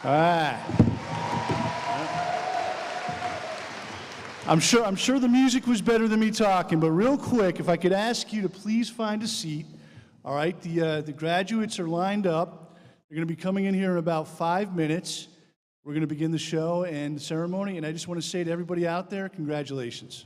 All right. I'm sure the music was better than me talking, but real quick, if I could ask you to please find a seat. All right, the graduates are lined up. They're going to be coming in here in about 5 minutes. We're going to begin the show and the ceremony, and I just want to say to everybody out there, congratulations.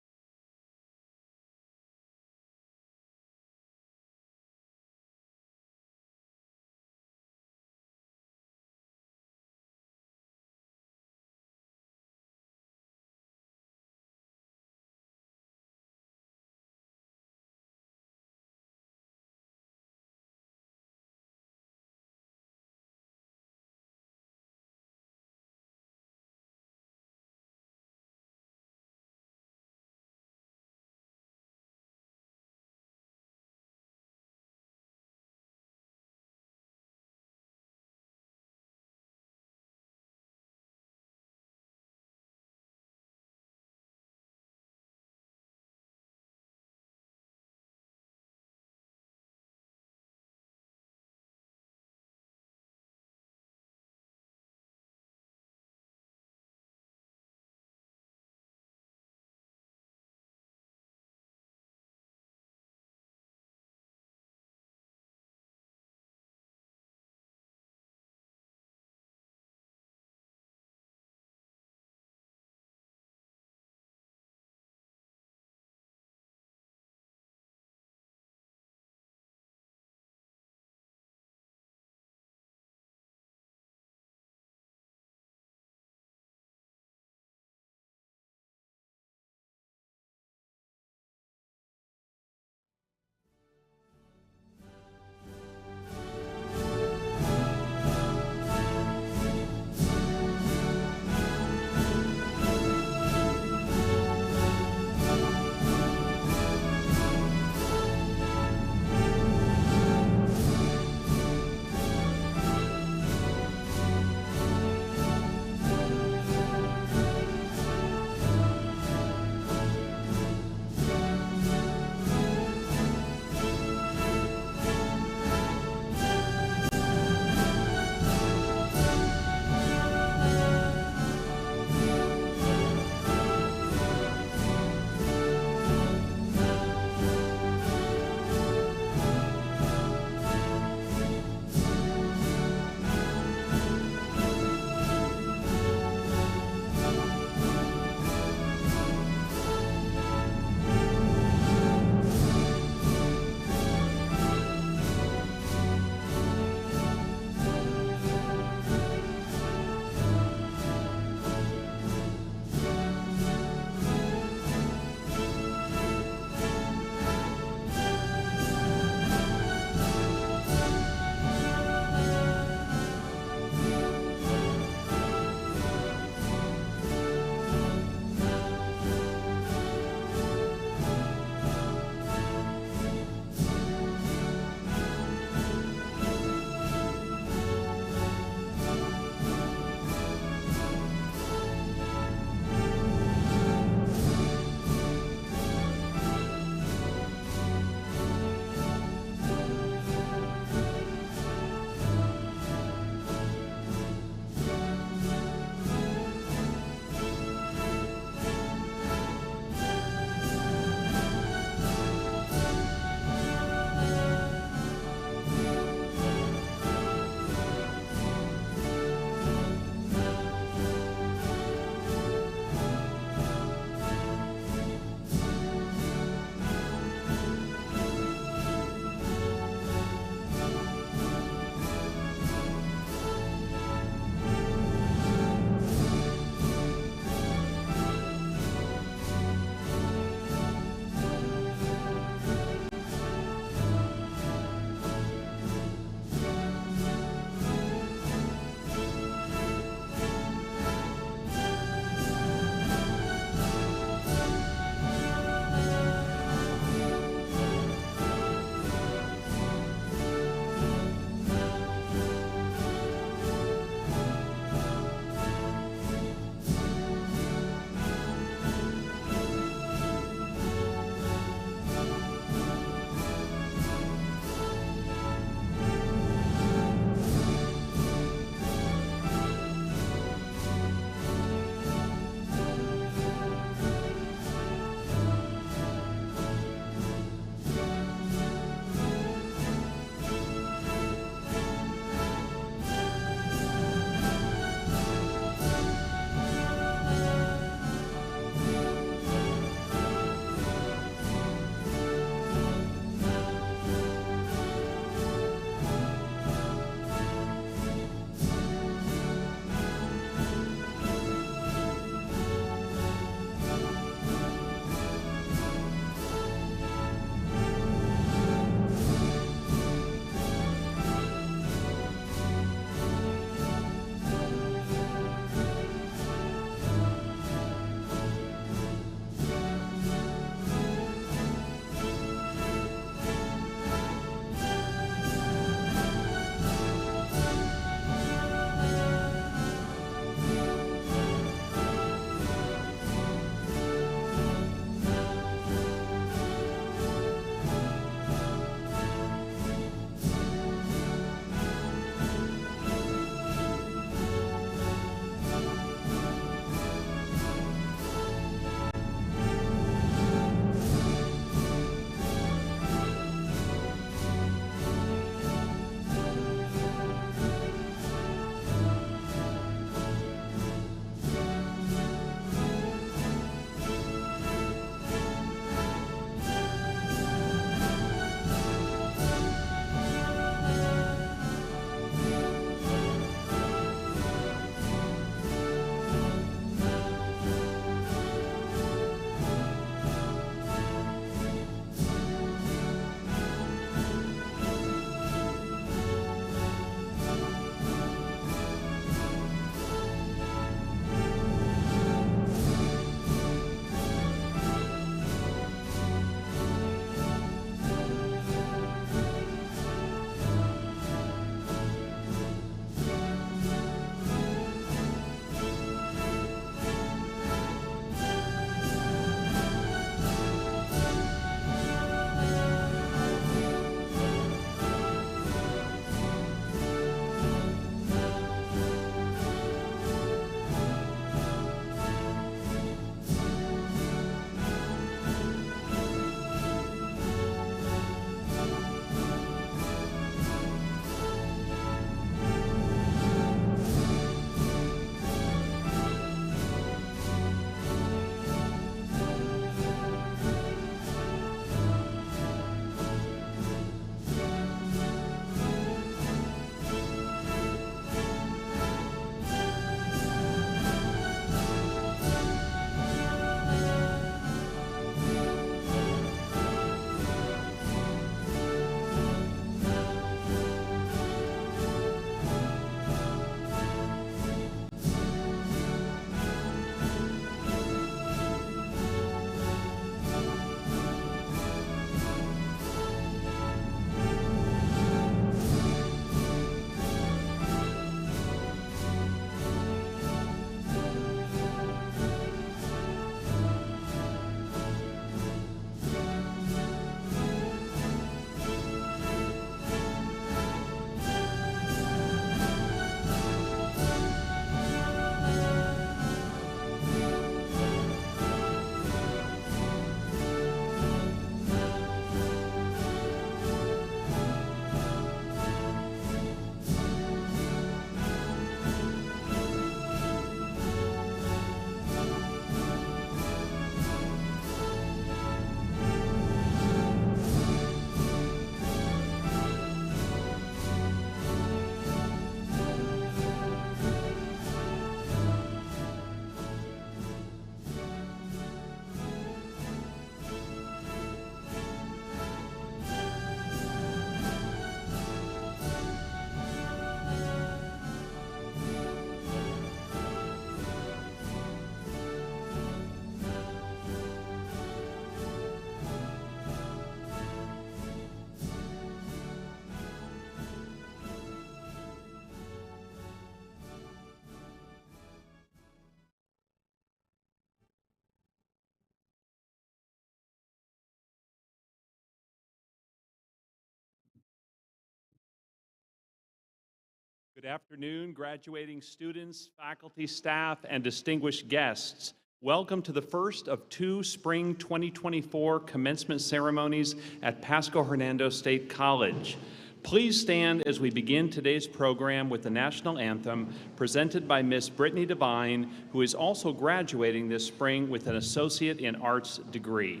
Good afternoon, graduating students, faculty, staff, and distinguished guests. Welcome to the first of two Spring 2024 commencement ceremonies at Pasco-Hernando State College. Please stand as we begin today's program with the national anthem presented by Miss Brittany Devine, who is also graduating this spring with an Associate in Arts degree.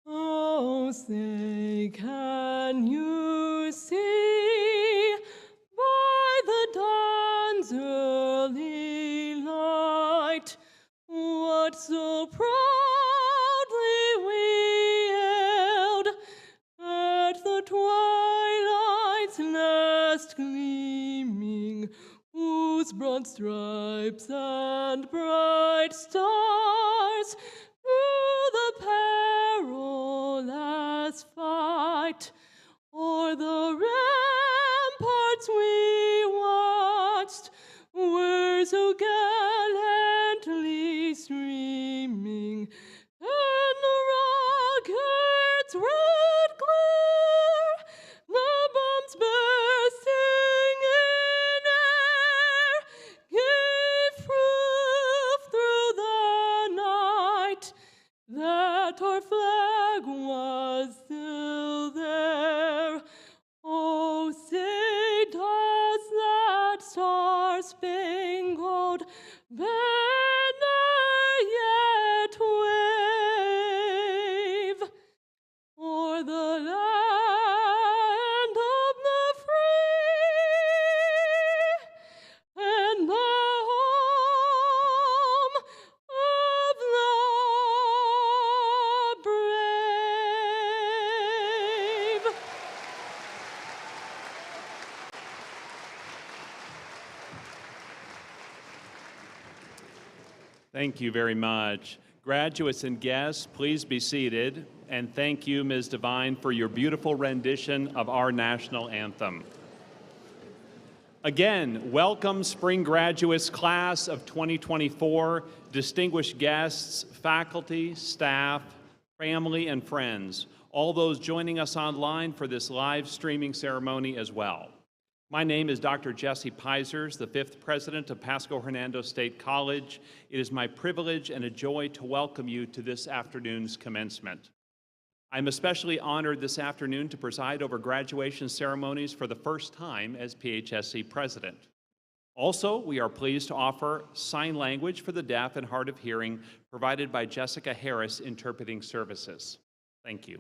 Oh, say, can you see by the dawn's early light what so proudly we hailed at the twilight's last gleaming, whose broad stripes and bright stars through the perilous fight o'er the ramparts we watched were so gallantly streaming, and the rocket's red glare, the bombs bursting in air, gave proof through the night that our flag was still there. Oh, say, does that star-spangled banner yet wave o'er the land of the free and the home of the brave? Thank you very much. Graduates and guests, please be seated. And thank you, Ms. Devine, for your beautiful rendition of our national anthem. Again, welcome spring graduates class of 2024, distinguished guests, faculty, staff, family, and friends, all those joining us online for this live streaming ceremony as well. My name is Dr. Jesse Peisers, the 5th president of Pasco-Hernando State College. It is my privilege and a joy to welcome you to this afternoon's commencement. I'm especially honored this afternoon to preside over graduation ceremonies for the first time as PHSC president. Also, we are pleased to offer sign language for the deaf and hard of hearing provided by Jessica Harris Interpreting Services. Thank you.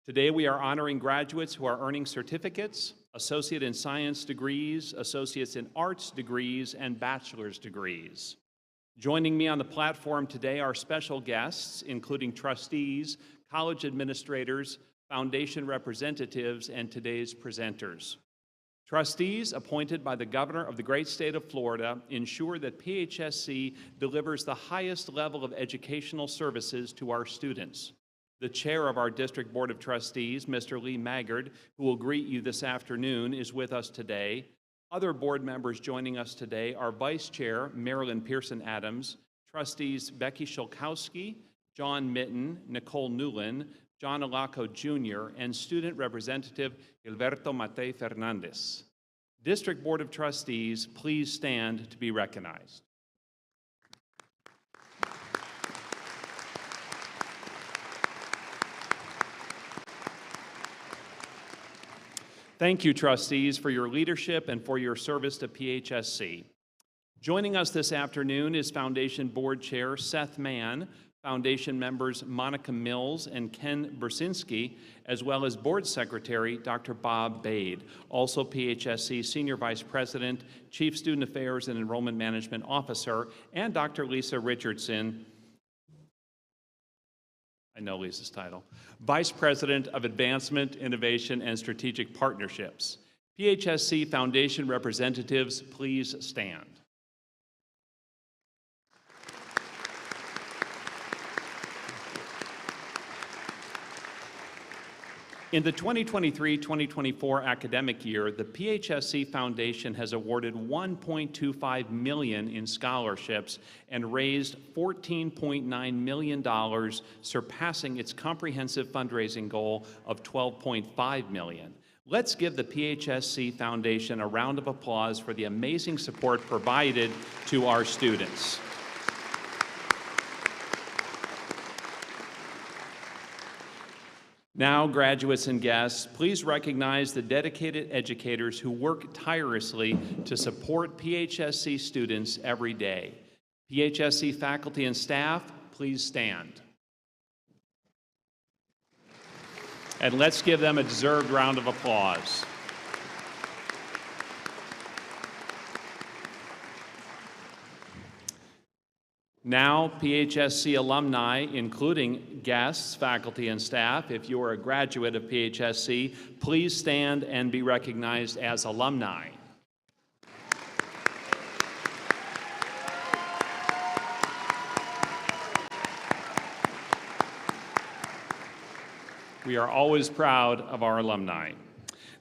Today we are honoring graduates who are earning certificates, Associate in Science degrees, Associates in Arts degrees, and Bachelor's degrees. Joining me on the platform today are special guests, including trustees, college administrators, foundation representatives, and today's presenters. Trustees appointed by the governor of the great state of Florida ensure that PHSC delivers the highest level of educational services to our students. The chair of our District Board of Trustees, Mr. Lee Maggard, who will greet you this afternoon, is with us today. Other board members joining us today are Vice Chair Marilyn Pearson Adams, Trustees Becky Shulkowski, John Mitten, Nicole Newland, John Alaco Jr., and Student Representative Gilberto Matei Fernandez. District Board of Trustees, please stand to be recognized. Thank you, trustees, for your leadership and for your service to PHSC. Joining us this afternoon is Foundation Board Chair Seth Mann, Foundation members Monica Mills and Ken Bersinski, as well as Board Secretary Dr. Bob Bade, also PHSC Senior Vice President, Chief Student Affairs and Enrollment Management Officer, and Dr. Lisa Richardson, I know Lisa's title, Vice President of Advancement, Innovation, and Strategic Partnerships. PHSC Foundation representatives, please stand. In the 2023-2024 academic year, the PHSC Foundation has awarded $1.25 million in scholarships and raised $14.9 million, surpassing its comprehensive fundraising goal of $12.5 million. Let's give the PHSC Foundation a round of applause for the amazing support provided to our students. Now, graduates and guests, please recognize the dedicated educators who work tirelessly to support PHSC students every day. PHSC faculty and staff, please stand. And let's give them a deserved round of applause. Now, PHSC alumni, including guests, faculty, and staff, if you are a graduate of PHSC, please stand and be recognized as alumni. We are always proud of our alumni.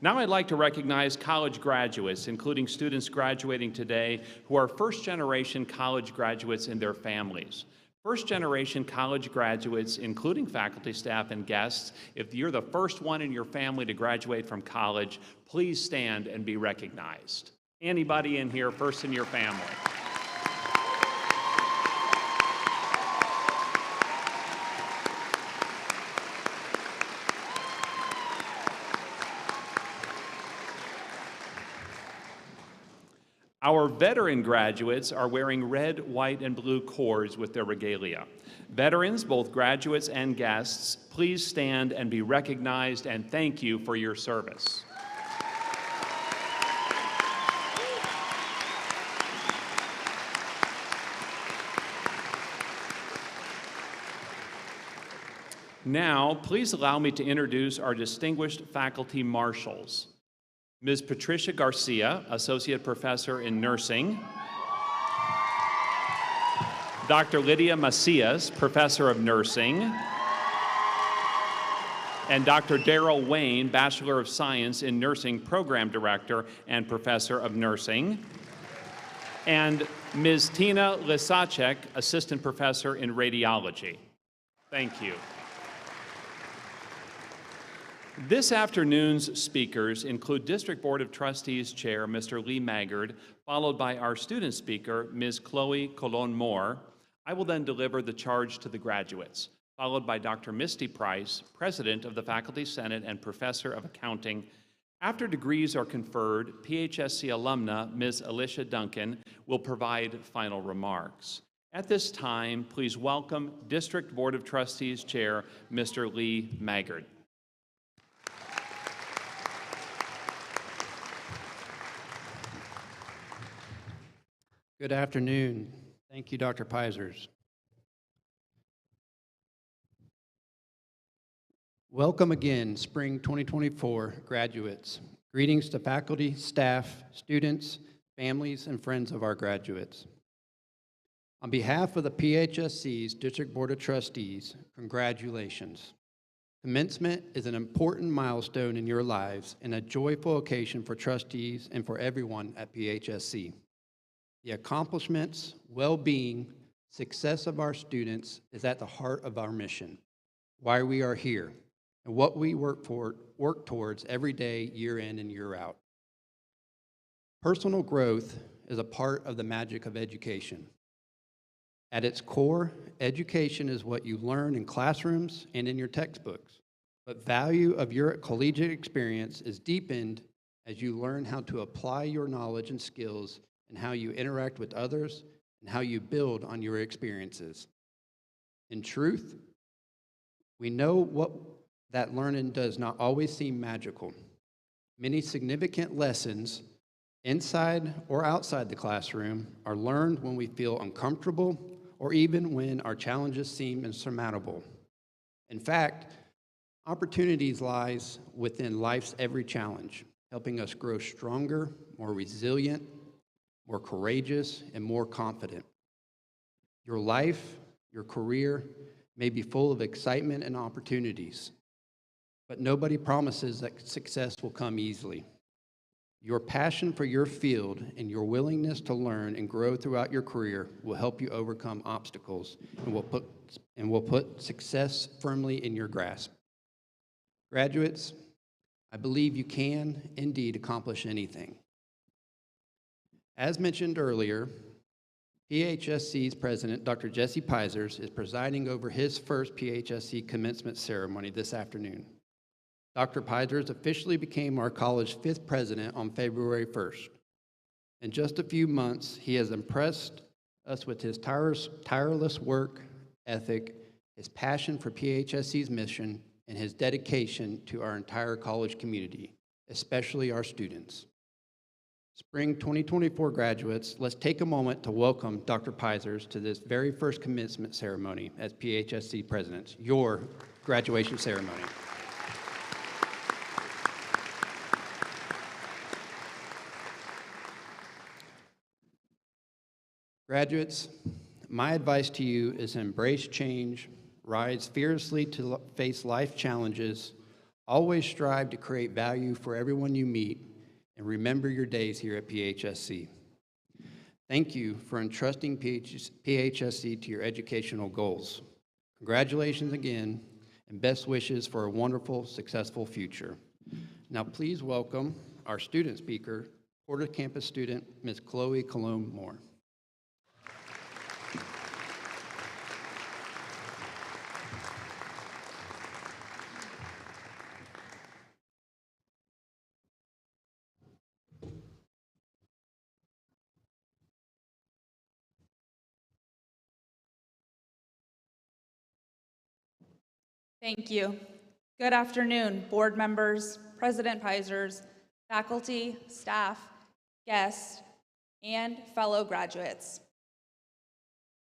Now I'd like to recognize college graduates, including students graduating today who are first-generation college graduates and their families. First-generation college graduates, including faculty, staff, and guests, if you're the first one in your family to graduate from college, please stand and be recognized. Anybody in here first in your family? Our veteran graduates are wearing red, white, and blue cords with their regalia. Veterans, both graduates and guests, please stand and be recognized, and thank you for your service. Now, please allow me to introduce our distinguished faculty marshals. Ms. Patricia Garcia, Associate Professor in Nursing. Dr. Lydia Macias, Professor of Nursing. And Dr. Darrell Wayne, Bachelor of Science in Nursing Program Director and Professor of Nursing. And Ms. Tina Lisacek, Assistant Professor in Radiology. Thank you. This afternoon's speakers include District Board of Trustees Chair, Mr. Lee Maggard, followed by our student speaker, Ms. Chloe Colon-Moore. I will then deliver the charge to the graduates, followed by Dr. Misty Price, President of the Faculty Senate and Professor of Accounting. After degrees are conferred, PHSC alumna, Ms. Alicia Duncan, will provide final remarks. At this time, please welcome District Board of Trustees Chair, Mr. Lee Maggard. Good afternoon. Thank you, Dr. Peisers. Welcome again, Spring 2024 graduates. Greetings to faculty, staff, students, families, and friends of our graduates. On behalf of the PHSC's District Board of Trustees, congratulations. Commencement is an important milestone in your lives and a joyful occasion for trustees and for everyone at PHSC. The accomplishments, well-being, success of our students is at the heart of our mission, why we are here, and what we work towards every day, year in and year out. Personal growth is a part of the magic of education. At its core, education is what you learn in classrooms and in your textbooks, but value of your collegiate experience is deepened as you learn how to apply your knowledge and skills and how you interact with others, and how you build on your experiences. In truth, we know what that learning does not always seem magical. Many significant lessons, inside or outside the classroom, are learned when we feel uncomfortable or even when our challenges seem insurmountable. In fact, opportunities lies within life's every challenge, helping us grow stronger, more resilient, more courageous, and more confident. Your life, your career may be full of excitement and opportunities. but nobody promises that success will come easily. Your passion for your field and your willingness to learn and grow throughout your career will help you overcome obstacles and will put success firmly in your grasp. Graduates, I believe you can indeed accomplish anything. As mentioned earlier, PHSC's president, Dr. Jesse Peisers, is presiding over his first PHSC commencement ceremony this afternoon. Dr. Peisers officially became our college's 5th president on February 1st. In just a few months, he has impressed us with his tireless work ethic, his passion for PHSC's mission, and his dedication to our entire college community, especially our students. Spring 2024 graduates, let's take a moment to welcome Dr. Peisers to this very first commencement ceremony as PHSC presidents, your graduation ceremony. Graduates, my advice to you is embrace change, rise fiercely to face life challenges, always strive to create value for everyone you meet, and remember your days here at PHSC. Thank you for entrusting PHSC to your educational goals. Congratulations again, and best wishes for a wonderful, successful future. Now please welcome our student speaker, Porter campus student, Ms. Chloe Colombe Moore. Thank you. Good afternoon, board members, President Peisers, faculty, staff, guests, and fellow graduates.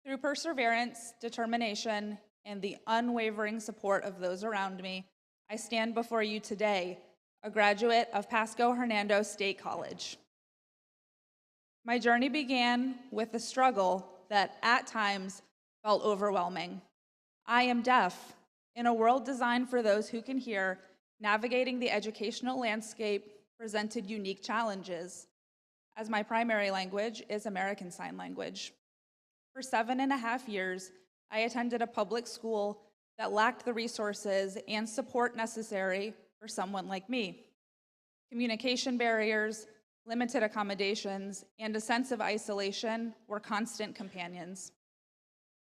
Through perseverance, determination, and the unwavering support of those around me, I stand before you today, a graduate of Pasco-Hernando State College. My journey began with a struggle that at times felt overwhelming. I am deaf. In a world designed for those who can hear, navigating the educational landscape presented unique challenges, as my primary language is American Sign Language. For 7.5 years, I attended a public school that lacked the resources and support necessary for someone like me. Communication barriers, limited accommodations, and a sense of isolation were constant companions.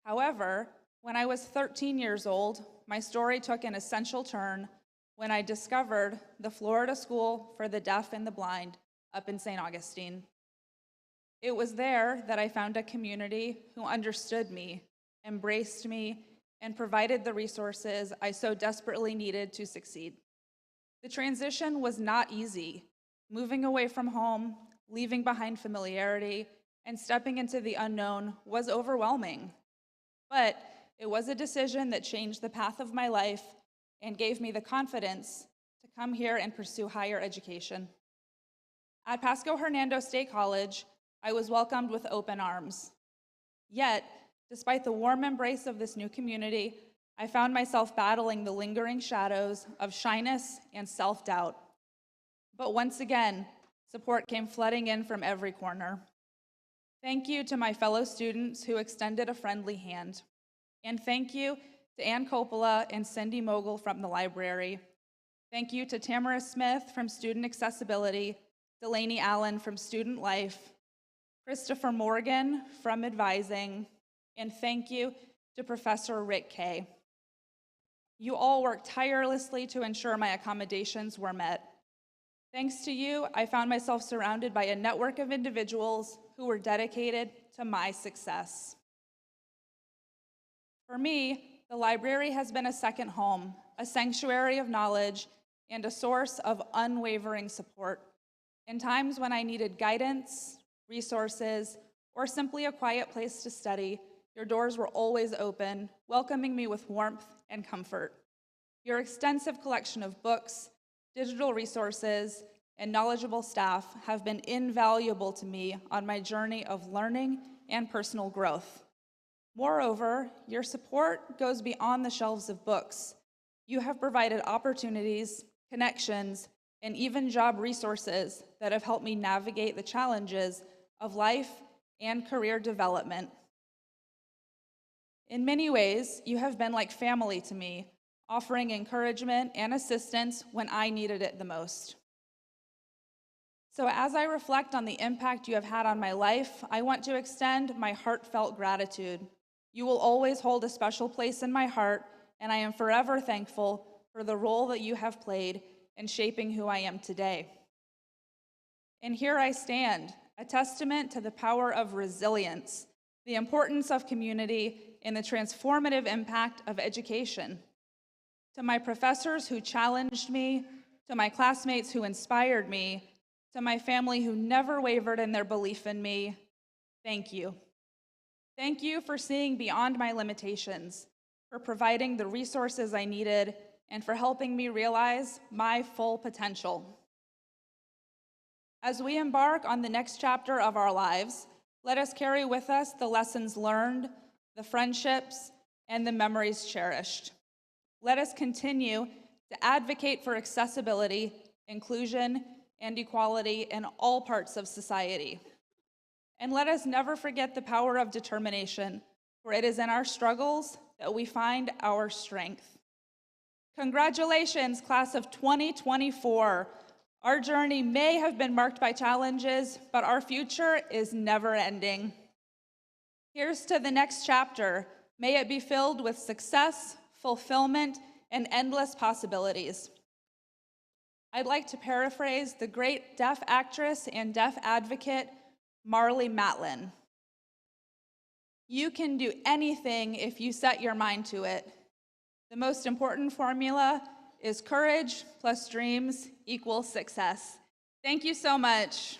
However, when I was 13 years old, my story took an essential turn when I discovered the Florida School for the Deaf and the Blind up in St. Augustine. It was there that I found a community who understood me, embraced me, and provided the resources I so desperately needed to succeed. The transition was not easy. Moving away from home, leaving behind familiarity, and stepping into the unknown was overwhelming. But it was a decision that changed the path of my life and gave me the confidence to come here and pursue higher education. At Pasco-Hernando State College, I was welcomed with open arms. Yet, despite the warm embrace of this new community, I found myself battling the lingering shadows of shyness and self-doubt. But once again, support came flooding in from every corner. Thank you to my fellow students who extended a friendly hand. And thank you to Ann Coppola and Cindy Mogul from the library. Thank you to Tamara Smith from Student Accessibility, Delaney Allen from Student Life, Christopher Morgan from Advising, and thank you to Professor Rick Kay. You all worked tirelessly to ensure my accommodations were met. Thanks to you, I found myself surrounded by a network of individuals who were dedicated to my success. For me, the library has been a second home, a sanctuary of knowledge, and a source of unwavering support. In times when I needed guidance, resources, or simply a quiet place to study, your doors were always open, welcoming me with warmth and comfort. Your extensive collection of books, digital resources, and knowledgeable staff have been invaluable to me on my journey of learning and personal growth. Moreover, your support goes beyond the shelves of books. You have provided opportunities, connections, and even job resources that have helped me navigate the challenges of life and career development. In many ways, you have been like family to me, offering encouragement and assistance when I needed it the most. So as I reflect on the impact you have had on my life, I want to extend my heartfelt gratitude. You will always hold a special place in my heart, and I am forever thankful for the role that you have played in shaping who I am today. And here I stand, a testament to the power of resilience, the importance of community, and the transformative impact of education. To my professors who challenged me, to my classmates who inspired me, to my family who never wavered in their belief in me, thank you. Thank you for seeing beyond my limitations, for providing the resources I needed, and for helping me realize my full potential. As we embark on the next chapter of our lives, let us carry with us the lessons learned, the friendships, and the memories cherished. Let us continue to advocate for accessibility, inclusion, and equality in all parts of society. And let us never forget the power of determination, for it is in our struggles that we find our strength. Congratulations, class of 2024. Our journey may have been marked by challenges, but our future is never ending. Here's to the next chapter. May it be filled with success, fulfillment, and endless possibilities. I'd like to paraphrase the great deaf actress and deaf advocate, Marlee Matlin. You can do anything if you set your mind to it. The most important formula is courage plus dreams equals success. Thank you so much.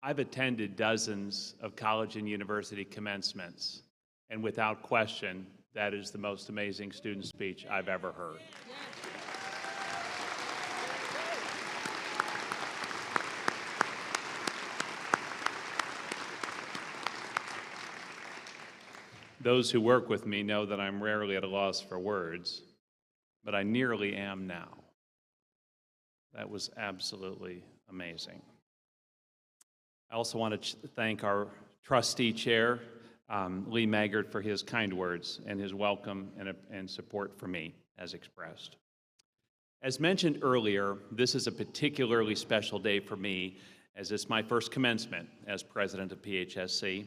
I've attended dozens of college and university commencements, and without question, that is the most amazing student speech I've ever heard. Those who work with me know that I'm rarely at a loss for words, but I nearly am now. That was absolutely amazing. I also want to thank our trustee chair, Lee Maggard, for his kind words and his welcome and support for me as expressed. As mentioned earlier, this is a particularly special day for me as it's my first commencement as president of PHSC.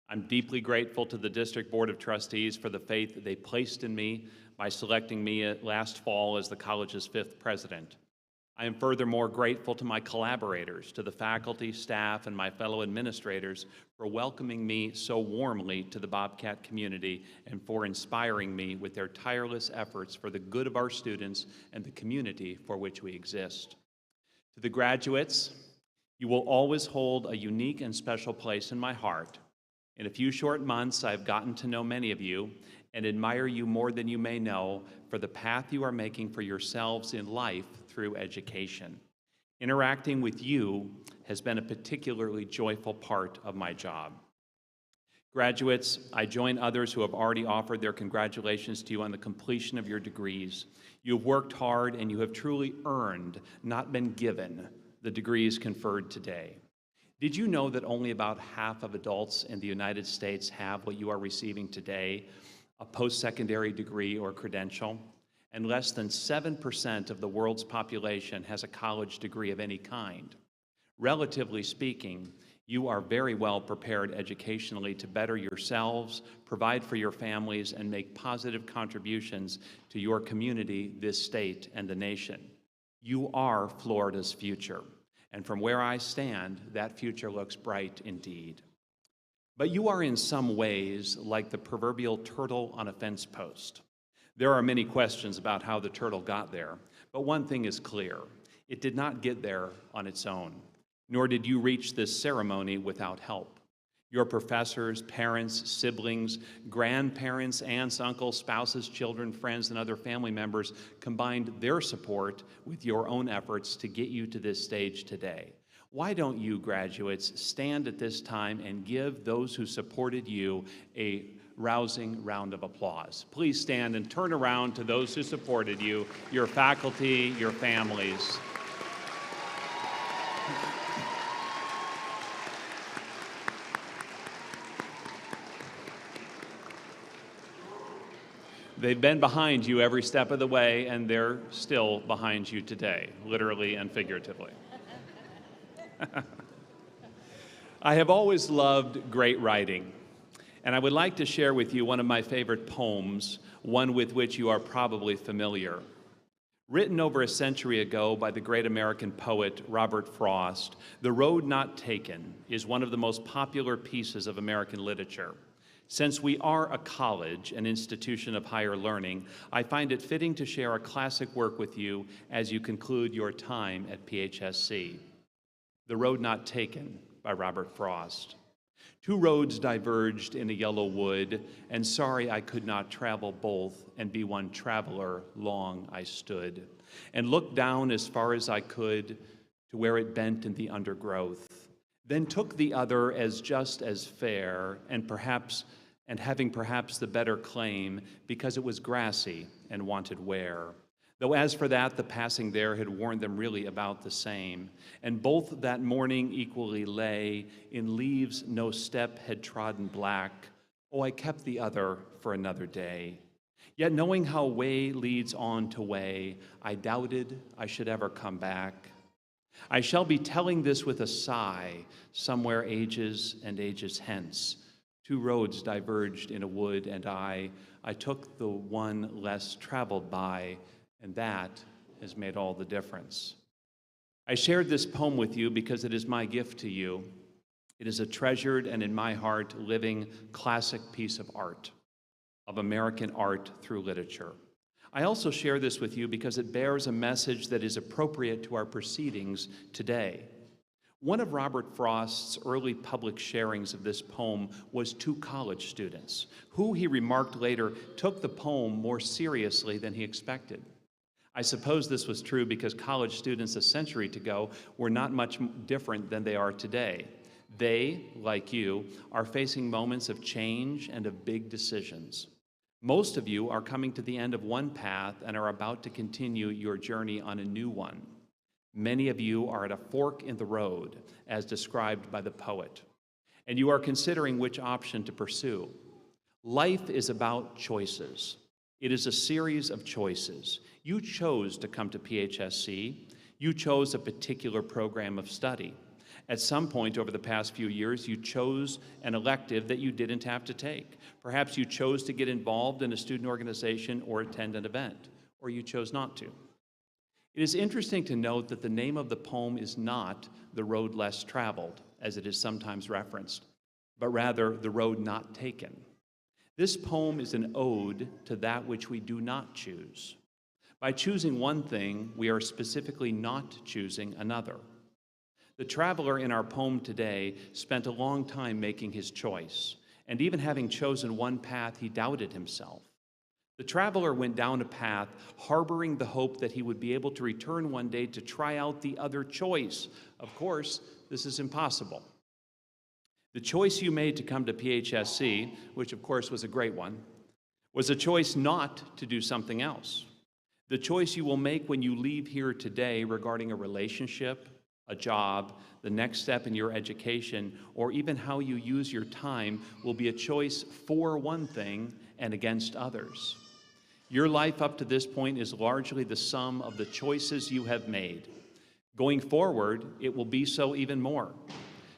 I'm deeply grateful to the District Board of Trustees for the faith that they placed in me by selecting me last fall as the college's 5th president. I am furthermore grateful to my collaborators, to the faculty, staff, and my fellow administrators for welcoming me so warmly to the Bobcat community and for inspiring me with their tireless efforts for the good of our students and the community for which we exist. To the graduates, you will always hold a unique and special place in my heart. In a few short months, I've gotten to know many of you and admire you more than you may know for the path you are making for yourselves in life through education. Interacting with you has been a particularly joyful part of my job. Graduates, I join others who have already offered their congratulations to you on the completion of your degrees. You have worked hard and you have truly earned, not been given, the degrees conferred today. Did you know that only about half of adults in the United States have what you are receiving today, a post-secondary degree or credential? And less than 7% of the world's population has a college degree of any kind. Relatively speaking, you are very well prepared educationally to better yourselves, provide for your families, and make positive contributions to your community, this state, and the nation. You are Florida's future. And from where I stand, that future looks bright indeed. But you are in some ways like the proverbial turtle on a fence post. There are many questions about how the turtle got there, But one thing is clear. It did not get there on its own, nor did you reach this ceremony without help. Your professors, parents, siblings, grandparents, aunts, uncles, spouses, children, friends, and other family members combined their support with your own efforts to get you to this stage today. Why don't you, graduates, stand at this time and give those who supported you a rousing round of applause? Please stand and turn around to those who supported you, your faculty, your families. They've been behind you every step of the way, and they're still behind you today, literally and figuratively. I have always loved great writing, and I would like to share with you one of my favorite poems, one with which you are probably familiar. Written over a century ago by the great American poet Robert Frost, The Road Not Taken is one of the most popular pieces of American literature. Since we are a college, an institution of higher learning, I find it fitting to share a classic work with you as you conclude your time at PHSC. The Road Not Taken by Robert Frost. Two roads diverged in a yellow wood, and sorry I could not travel both, and be one traveler long I stood, and looked down as far as I could to where it bent in the undergrowth, then took the other as just as fair, and having perhaps the better claim, because it was grassy and wanted wear. Though as for that, the passing there had warned them really about the same, and both that morning equally lay in leaves no step had trodden black. Oh, I kept the other for another day. Yet knowing how way leads on to way, I doubted I should ever come back. I shall be telling this with a sigh, somewhere ages and ages hence. Two roads diverged in a wood, and I took the one less traveled by, and that has made all the difference. I shared this poem with you because it is my gift to you. It is a treasured and, in my heart, living classic piece of art, of American art through literature. I also share this with you because it bears a message that is appropriate to our proceedings today. One of Robert Frost's early public sharings of this poem was to college students, who, he remarked later, took the poem more seriously than he expected. I suppose this was true because college students a century ago were not much different than they are today. They, like you, are facing moments of change and of big decisions. Most of you are coming to the end of one path and are about to continue your journey on a new one. Many of you are at a fork in the road, as described by the poet, and you are considering which option to pursue. Life is about choices. It is a series of choices. You chose to come to PHSC. You chose a particular program of study. At some point over the past few years, you chose an elective that you didn't have to take. Perhaps you chose to get involved in a student organization or attend an event, or you chose not to. It is interesting to note that the name of the poem is not The Road Less Traveled, as it is sometimes referenced, but rather The Road Not Taken. This poem is an ode to that which we do not choose. By choosing one thing, we are specifically not choosing another. The traveler in our poem today spent a long time making his choice, and even having chosen one path, he doubted himself. The traveler went down a path harboring the hope that he would be able to return one day to try out the other choice. Of course, this is impossible. The choice you made to come to PHSC, which of course was a great one, was a choice not to do something else. The choice you will make when you leave here today regarding a relationship, a job, the next step in your education, or even how you use your time will be a choice for one thing and against others. Your life up to this point is largely the sum of the choices you have made. Going forward, it will be so even more.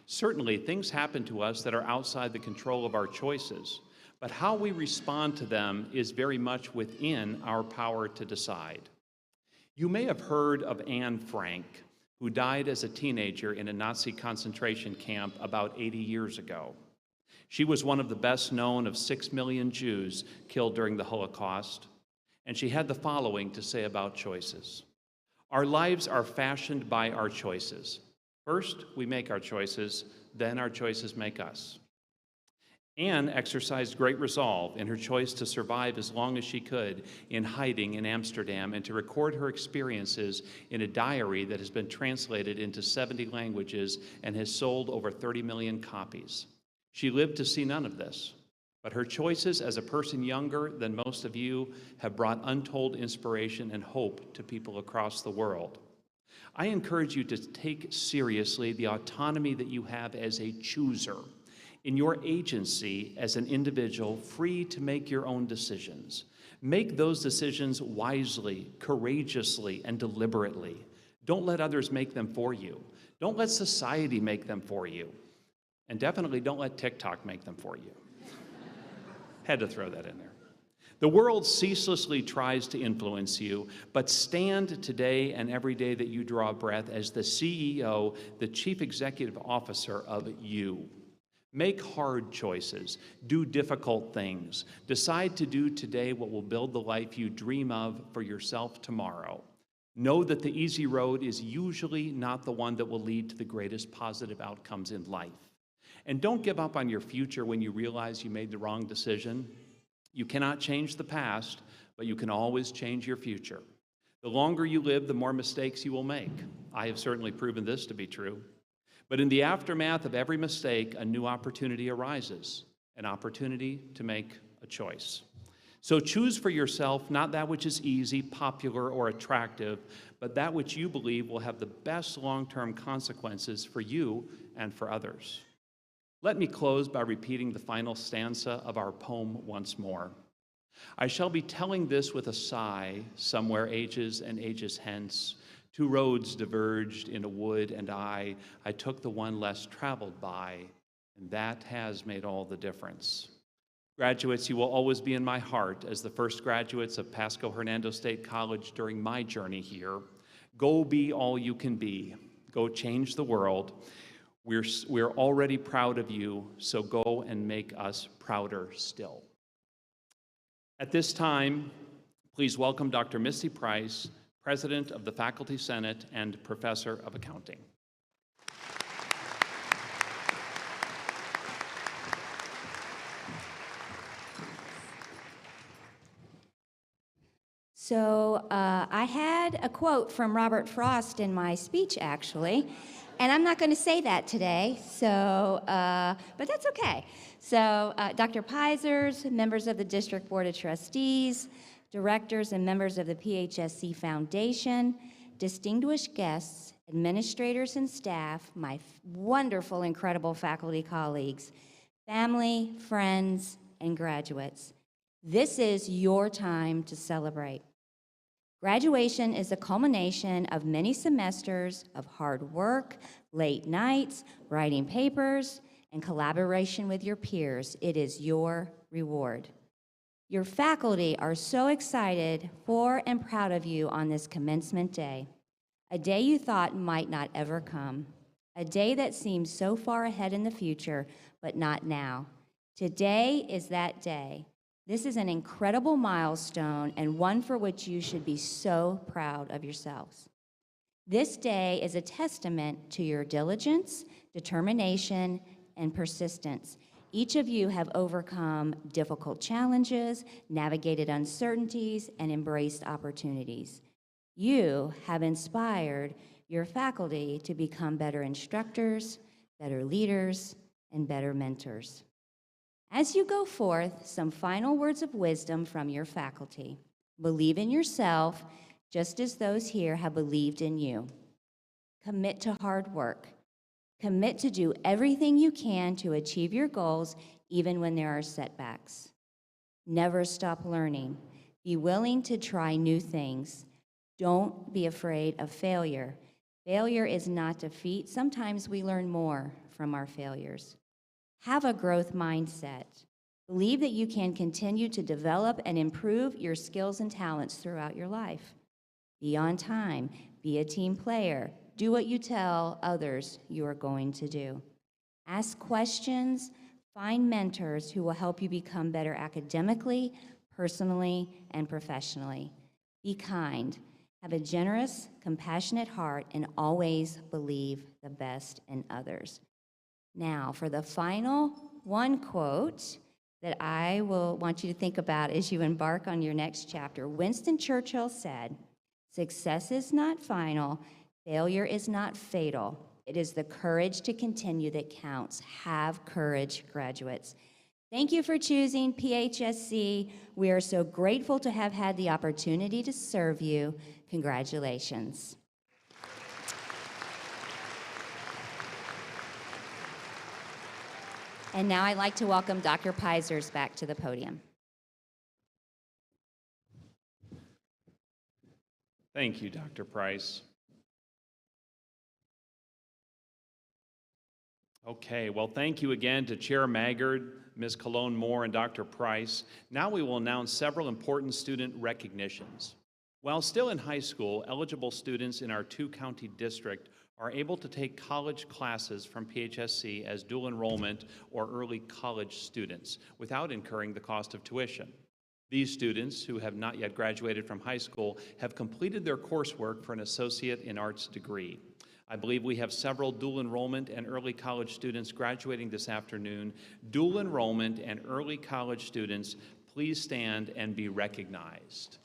Certainly, things happen to us that are outside the control of our choices, but how we respond to them is very much within our power to decide. You may have heard of Anne Frank, who died as a teenager in a Nazi concentration camp about 80 years ago. She was one of the best known of 6 million Jews killed during the Holocaust, and she had the following to say about choices. Our lives are fashioned by our choices. First, we make our choices, then our choices make us. Anne exercised great resolve in her choice to survive as long as she could in hiding in Amsterdam and to record her experiences in a diary that has been translated into 70 languages and has sold over 30 million copies. She lived to see none of this, but her choices as a person younger than most of you have brought untold inspiration and hope to people across the world. I encourage you to take seriously the autonomy that you have as a chooser, in your agency as an individual, free to make your own decisions. Make those decisions wisely, courageously, and deliberately. Don't let others make them for you. Don't let society make them for you. And definitely don't let TikTok make them for you. Had to throw that in there. The world ceaselessly tries to influence you, but stand today and every day that you draw breath as the CEO, the Chief Executive Officer of you. Make hard choices, do difficult things, decide to do today what will build the life you dream of for yourself tomorrow. Know that the easy road is usually not the one that will lead to the greatest positive outcomes in life. And don't give up on your future when you realize you made the wrong decision. You cannot change the past, but you can always change your future. The longer you live, the more mistakes you will make. I have certainly proven this to be true. But in the aftermath of every mistake, a new opportunity arises, an opportunity to make a choice. So choose for yourself not that which is easy, popular, or attractive, but that which you believe will have the best long-term consequences for you and for others. Let me close by repeating the final stanza of our poem once more. I shall be telling this with a sigh, somewhere ages and ages hence. Two roads diverged in a wood, and I took the one less traveled by, and that has made all the difference. Graduates, you will always be in my heart as the first graduates of Pasco-Hernando State College during my journey here. Go be all you can be. Go change the world. We're already proud of you, so go and make us prouder still. At this time, please welcome Dr. Misty Price, President of the Faculty Senate and Professor of Accounting. So I had a quote from Robert Frost in my speech, actually, and I'm not going to say that today, so, but that's okay. So Dr. Pisers, members of the District Board of Trustees, directors and members of the PHSC Foundation, distinguished guests, administrators and staff, my wonderful, incredible faculty colleagues, family, friends, and graduates. This is your time to celebrate. Graduation is the culmination of many semesters of hard work, late nights, writing papers, and collaboration with your peers. It is your reward. Your faculty are so excited for and proud of you on this commencement day, a day you thought might not ever come, a day that seems so far ahead in the future, but not now. Today is that day. This is an incredible milestone and one for which you should be so proud of yourselves. This day is a testament to your diligence, determination, and persistence. Each of you have overcome difficult challenges, navigated uncertainties, and embraced opportunities. You have inspired your faculty to become better instructors, better leaders, and better mentors. As you go forth, some final words of wisdom from your faculty. Believe in yourself, just as those here have believed in you. Commit to hard work. Commit to do everything you can to achieve your goals, even when there are setbacks. Never stop learning. Be willing to try new things. Don't be afraid of failure. Failure is not defeat. Sometimes we learn more from our failures. Have a growth mindset. Believe that you can continue to develop and improve your skills and talents throughout your life. Be on time. Be a team player. Do what you tell others you are going to do. Ask questions. Find mentors who will help you become better academically, personally, and professionally. Be kind. have a generous, compassionate heart, and always believe the best in others. Now, for the final one quote that I will want you to think about as you embark on your next chapter, Winston Churchill said, "Success is not final, failure is not fatal. It is the courage to continue that counts. Have courage, graduates." Thank you for choosing PHSC. We are so grateful to have had the opportunity to serve you. Congratulations. And now I'd like to welcome Dr. Peisers back to the podium. Thank you, Dr. Price. Okay, well, thank you again to Chair Maggard, Ms. Cologne Moore, and Dr. Price. Now we will announce several important student recognitions. While still in high school, eligible students in our two-county district are able to take college classes from PHSC as dual enrollment or early college students without incurring the cost of tuition. These students, who have not yet graduated from high school, have completed their coursework for an Associate in Arts degree. I believe we have several dual enrollment and early college students graduating this afternoon. Dual enrollment and early college students, please stand and be recognized.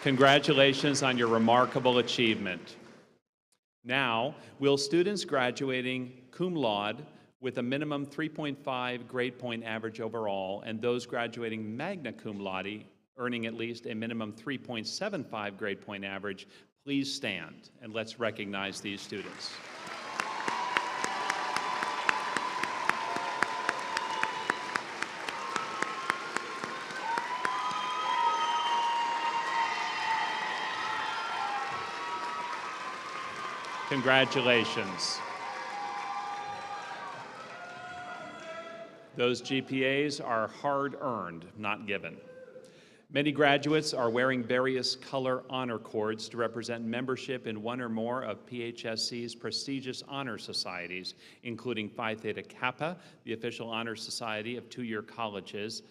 Congratulations on your remarkable achievement. Now, will students graduating cum laude with a minimum 3.5 grade point average overall, and those graduating magna cum laude earning at least a minimum 3.75 grade point average, please stand and let's recognize these students. Congratulations. Those GPAs are hard-earned, not given. Many graduates are wearing various color honor cords to represent membership in one or more of PHSC's prestigious honor societies, including Phi Theta Kappa, the official honor society of two-year colleges,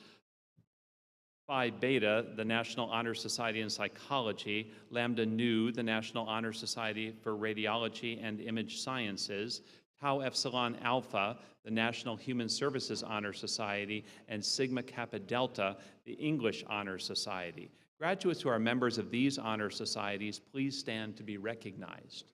Phi Beta, the National Honor Society in Psychology, Lambda Nu, the National Honor Society for Radiology and Image Sciences, Tau Epsilon Alpha, the National Human Services Honor Society, and Sigma Kappa Delta, the English Honor Society. Graduates who are members of these honor societies, please stand to be recognized.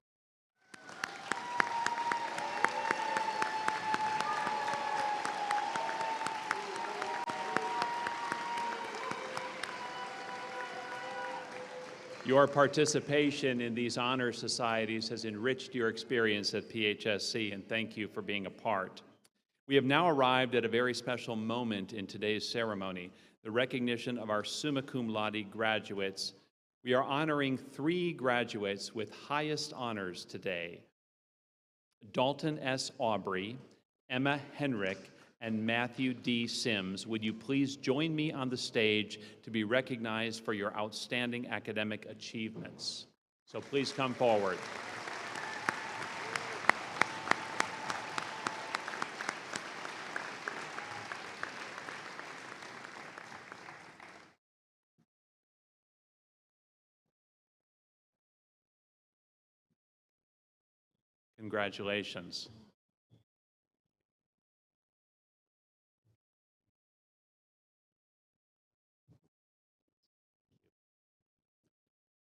Your participation in these honor societies has enriched your experience at PHSC, and thank you for being a part. We have now arrived at a very special moment in today's ceremony, the recognition of our summa cum laude graduates. We are honoring 3 graduates with highest honors today: Dalton S. Aubrey, Emma Henrick, and Matthew D. Sims. Would you please join me on the stage to be recognized for your outstanding academic achievements? So please come forward. Congratulations.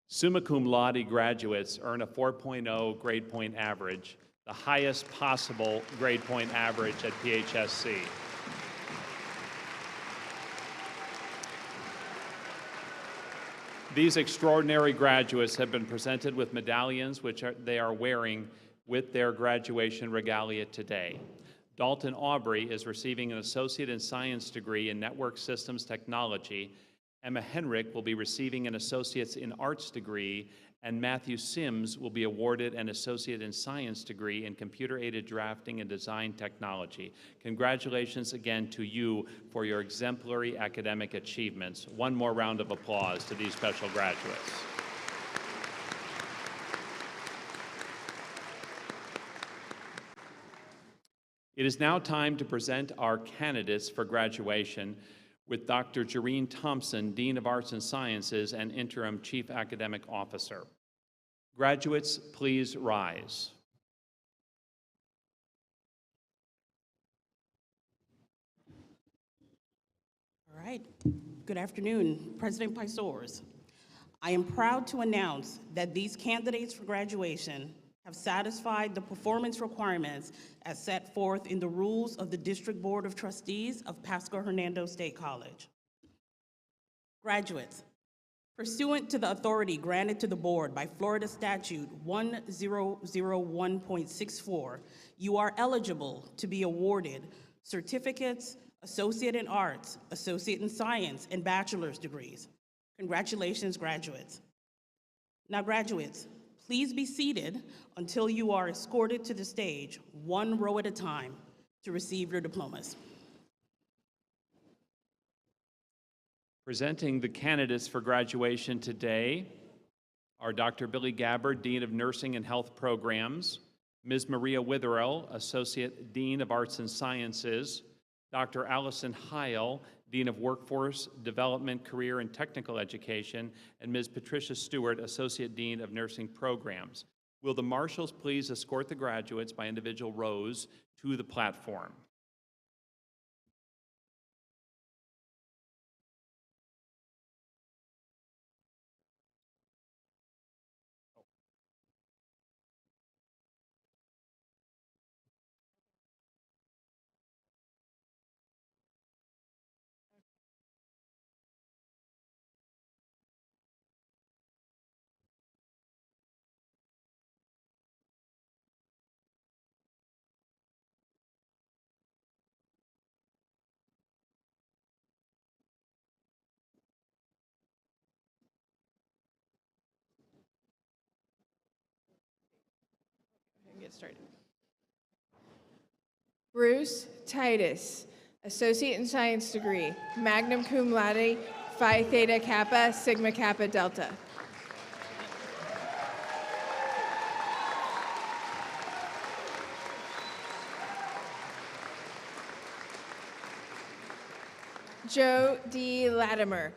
Summa cum laude graduates earn a 4.0 grade point average, the highest possible grade point average at PHSC. These extraordinary graduates have been presented with medallions which they are wearing with their graduation regalia today. Dalton Aubrey is receiving an Associate in Science degree in Network Systems Technology. Emma Henrick will be receiving an Associate's in Arts degree, and Matthew Sims will be awarded an Associate in Science degree in Computer-Aided Drafting and Design Technology. Congratulations again to you for your exemplary academic achievements. One more round of applause to these special graduates. 。It is now time to present our candidates for graduation with Dr. Jareen Thompson, Dean of Arts and Sciences and Interim Chief Academic Officer. Graduates, please rise. All right. Good afternoon, President Paisors. I am proud to announce that these candidates for graduation have satisfied the performance requirements as set forth in the rules of the District Board of Trustees of Pasco-Hernando State College. Graduates, pursuant to the authority granted to the board by Florida Statute 1001.64, you are eligible to be awarded certificates, Associate in Arts, Associate in Science, and bachelor's degrees. Congratulations, graduates. Now, graduates, please be seated until you are escorted to the stage, one row at a time, to receive your diplomas. Presenting the candidates for graduation today are Dr. Billy Gabbard, Dean of Nursing and Health Programs, Ms. Maria Witherell, Associate Dean of Arts and Sciences, Dr. Allison Heil, Dean of Workforce Development, Career and Technical Education, and Ms. Patricia Stewart, Associate Dean of Nursing Programs. Will the marshals please escort the graduates by individual rows to the platform? Get started. Bruce Titus, Associate in Science degree, magna cum laude, Phi Theta Kappa, Sigma Kappa Delta. Joe D. Latimer,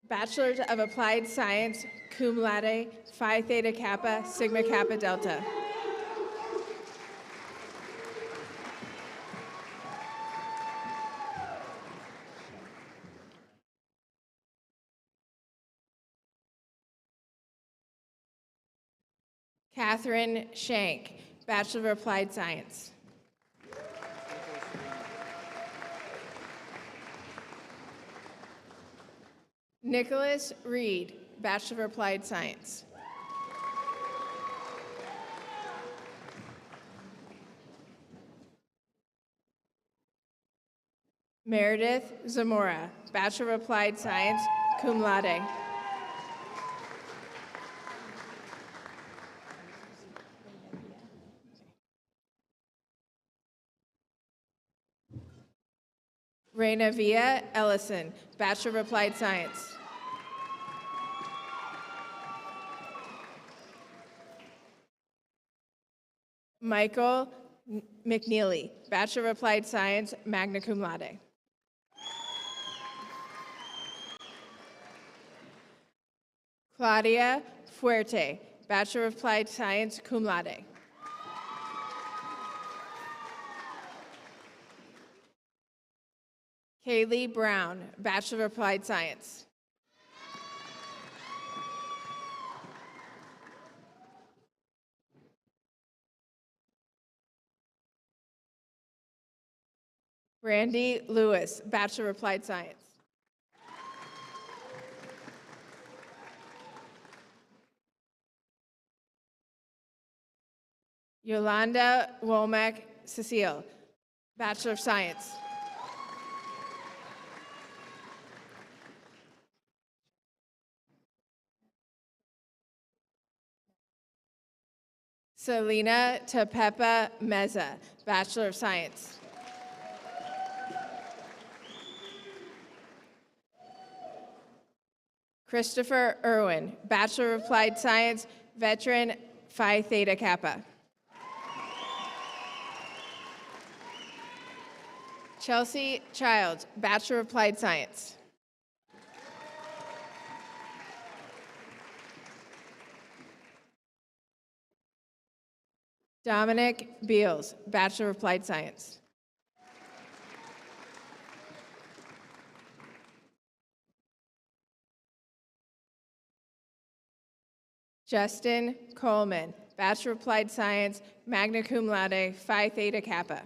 Bachelor of Applied Science, cum laude, Phi Theta Kappa, Sigma Kappa Delta. Catherine Shank, Bachelor of Applied Science. Nicholas Reed, Bachelor of Applied Science. Meredith Zamora, Bachelor of Applied Science, cum laude. Reina Villa Ellison, Bachelor of Applied Science. Michael McNeely, Bachelor of Applied Science, magna cum laude. Claudia Fuerte, Bachelor of Applied Science, cum laude. Kaylee Brown, Bachelor of Applied Science. Brandy Lewis, Bachelor of Applied Science. Yolanda Womack Cecile, Bachelor of Science. Selena Tepepa Meza, Bachelor of Science. Christopher Irwin, Bachelor of Applied Science, veteran Phi Theta Kappa. Chelsea Childs, Bachelor of Applied Science. Dominic Beals, Bachelor of Applied Science. Justin Coleman, Bachelor of Applied Science, magna cum laude, Phi Theta Kappa.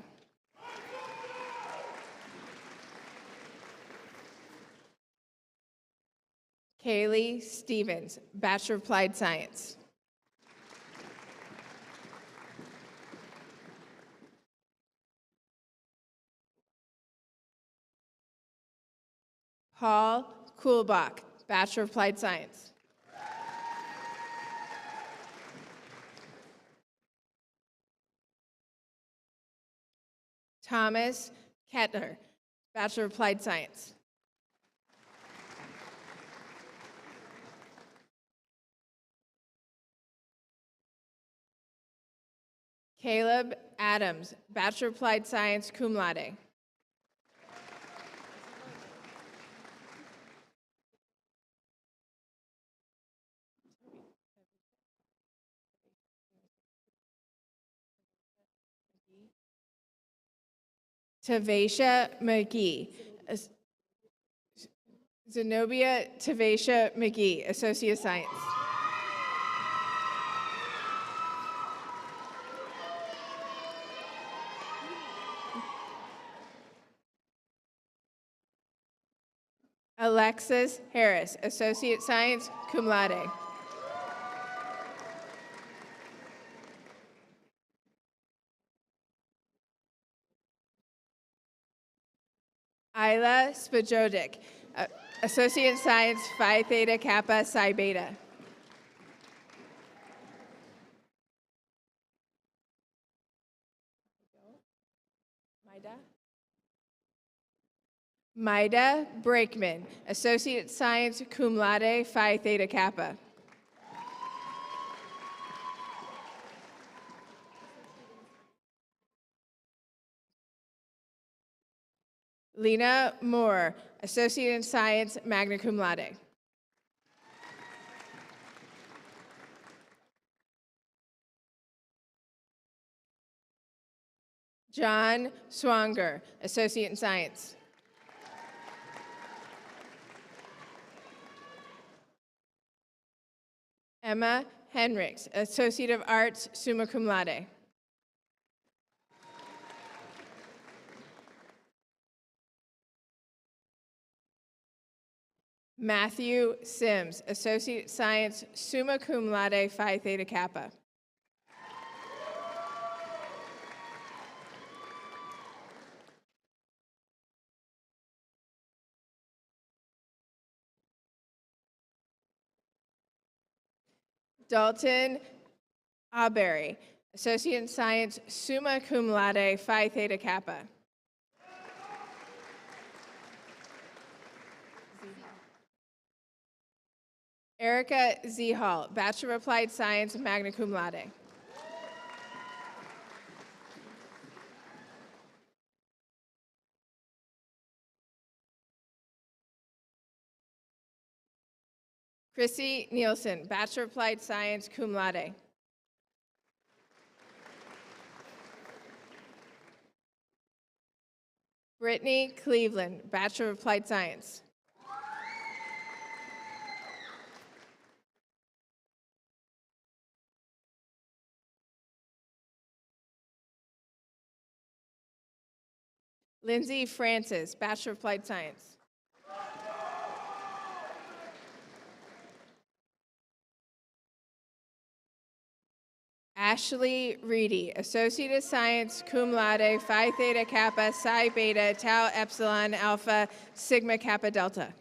Kaylee Stevens, Bachelor of Applied Science. Paul Kuhlbach, Bachelor of Applied Science. Thomas Kettner, Bachelor of Applied Science. Caleb Adams, Bachelor of Applied Science, cum laude. Tavasha McGee. Zenobia Tavasha McGee, Associate of Science. Alexis Harris, Associate Science, cum laude. Isla Spajodic, Associate Science, Phi Theta Kappa Psi Beta. Maida Brakeman, Associate Science, cum laude, Phi Theta Kappa. Lena Moore, Associate in Science, magna cum laude. John Swanger, Associate in Science. Emma Henricks, Associate of Arts, summa cum laude. Matthew Sims, Associate Science, summa cum laude, Phi Theta Kappa. Dalton Auberry, Associate in Science, summa cum laude, Phi Theta Kappa. Erica Z. Hall, Bachelor of Applied Science, magna cum laude. Chrissy Nielsen, Bachelor of Applied Science, cum laude. Brittany Cleveland, Bachelor of Applied Science. Lindsay Francis, Bachelor of Applied Science. Ashley Reedy, Associate of Science, cum laude, Phi Theta Kappa, Psi Beta, Tau Epsilon Alpha, Sigma Kappa Delta.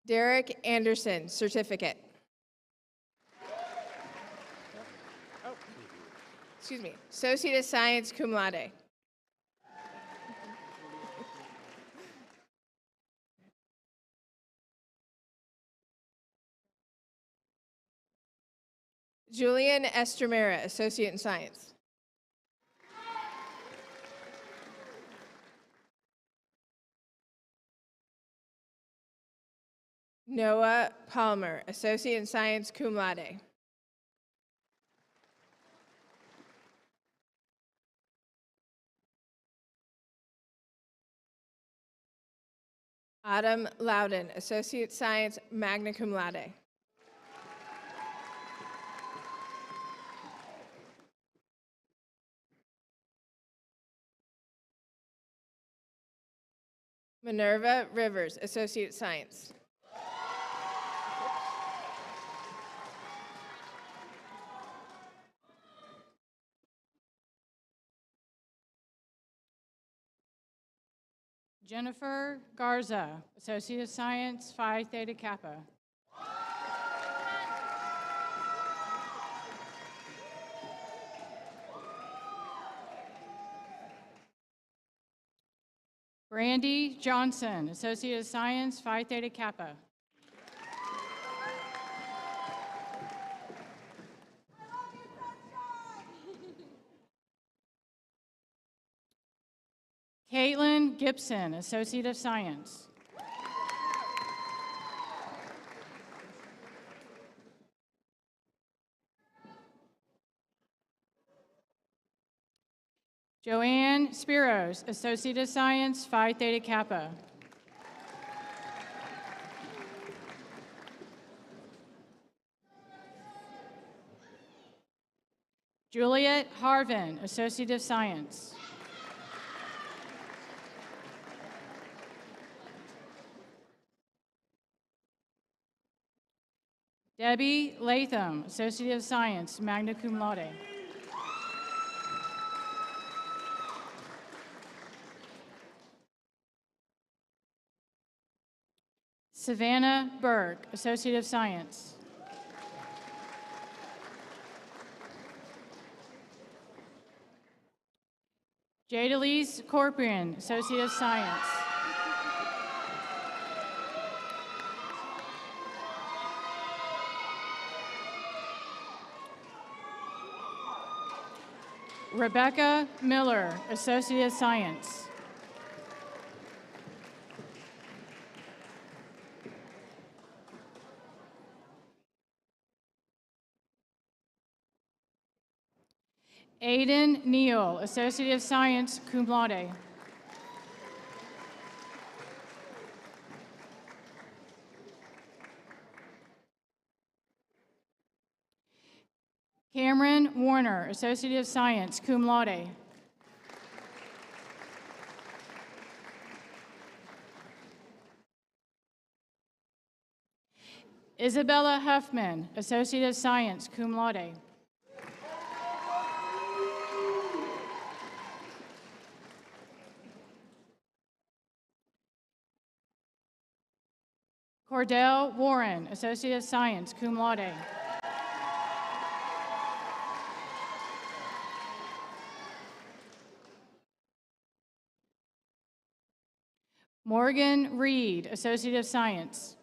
Derek Anderson, Certificate. Excuse me, Associate of Science, cum laude. Julian Estremera, Associate in Science. Noah Palmer, Associate in Science, cum laude. Adam Loudon, Associate Science, magna cum laude. Minerva Rivers, Associate Science. Jennifer Garza, Associate of Science, Phi Theta Kappa. Brandy Johnson, Associate of Science, Phi Theta Kappa. Caitlin Gibson, Associate of Science. Joanne Spiros, Associate of Science, Phi Theta Kappa. Juliet Harvin, Associate of Science. Debbie Latham, Associate of Science, magna cum laude. Savannah Burke, Associate of Science. Jadalise Corporan, Associate of Science. Rebecca Miller, Associate of Science. Aiden Neal, Associate of Science, cum laude. Cameron Warner, Associate of Science, cum laude. Isabella Huffman, Associate of Science, cum laude. Cordell Warren, Associate of Science, cum laude. Morgan Reed, Associate of Science.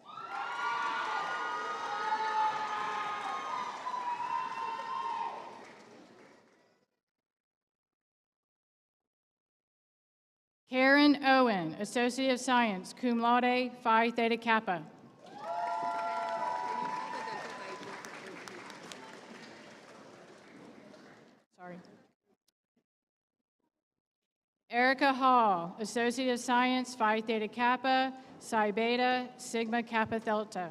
Karen Owen, Associate of Science, cum laude, Phi Theta Kappa. Sorry. Erica Hall, Associate of Science, Phi Theta Kappa, Psi Beta, Sigma Kappa Delta.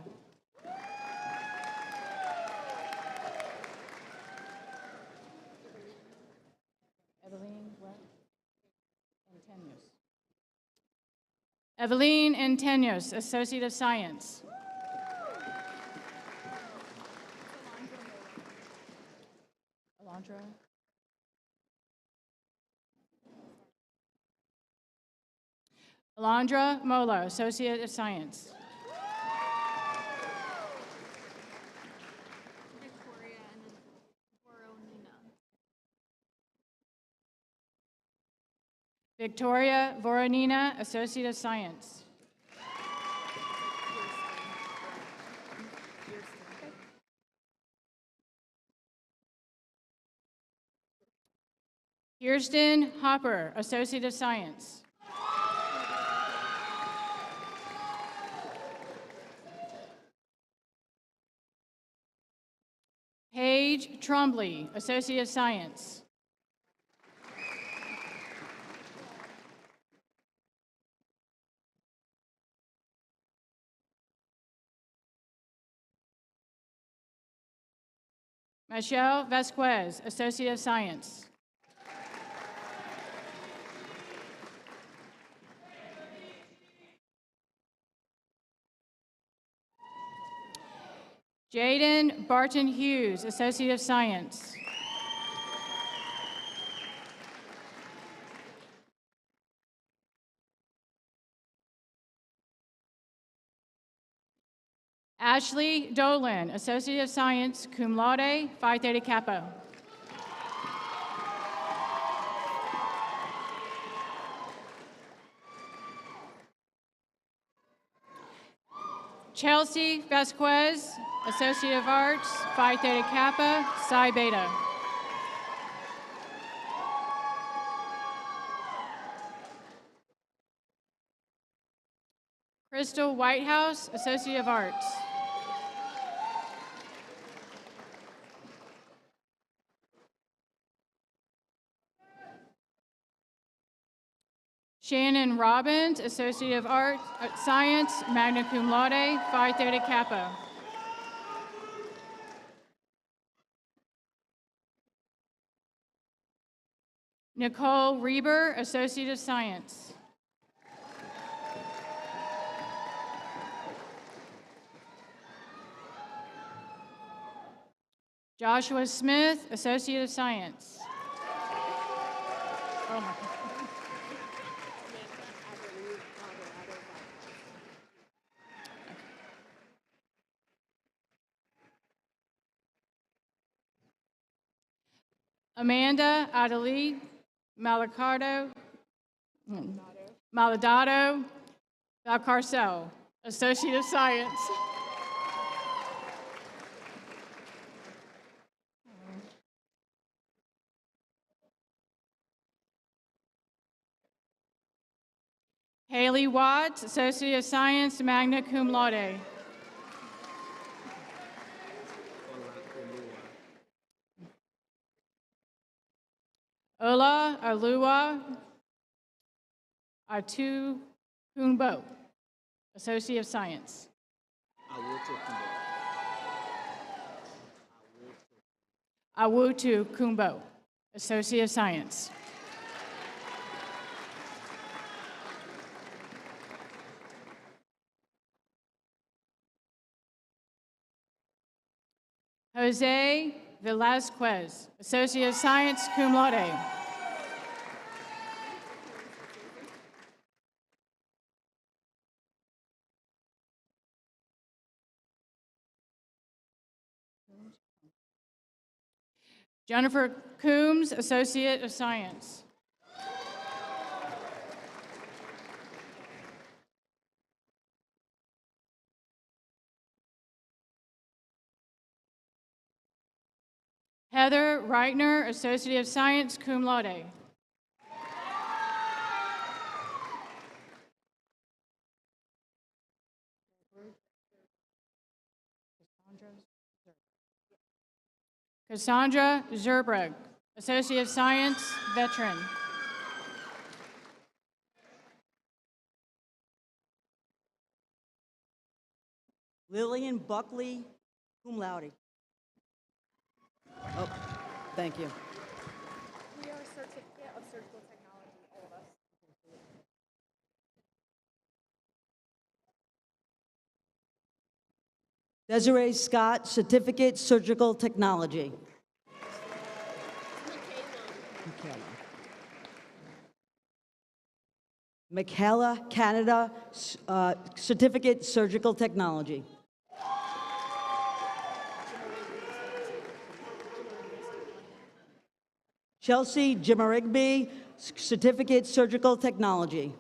Eveline Antenos, Associate of Science. Alondra. Alondra Mola, Associate of Science. Victoria Voronina, Associate of Science. Kirsten Hopper, Associate of Science. Paige Trombley, Associate of Science. Michelle Vasquez, Associate of Science. Jaden Barton Hughes, Associate of Science. Ashley Dolan, Associate of Science, cum laude, Phi Theta Kappa. Chelsea Vasquez, Associate of Arts, Phi Theta Kappa, Psi Beta. Crystal Whitehouse, Associate of Arts. Shannon Robbins, Associate of Arts, Science, magna cum laude, Phi Theta Kappa. Nicole Reber, Associate of Science. Joshua Smith, Associate of Science. Oh my. Amanda Adelie Maladado Valcarcel, Associate of Science. Haley Watts, Associate of Science, magna cum laude. Ola Alua Atu Kunbo, Associate of Science. Awutu Kumbo, Associate of Science. Jose Velasquez, Associate of Science, cum laude. Jennifer Coombs, Associate of Science. Heather Reitner, Associate of Science, cum laude. Cassandra Zerbrug, Associate of Science, veteran. Lillian Buckley, cum laude. Oh, thank you. We are a certificate of surgical technology, all of us. Desiree Scott, certificate, surgical technology. Michaela Canada, certificate, surgical technology. Chelsea Jimarigby, certificate, surgical technology.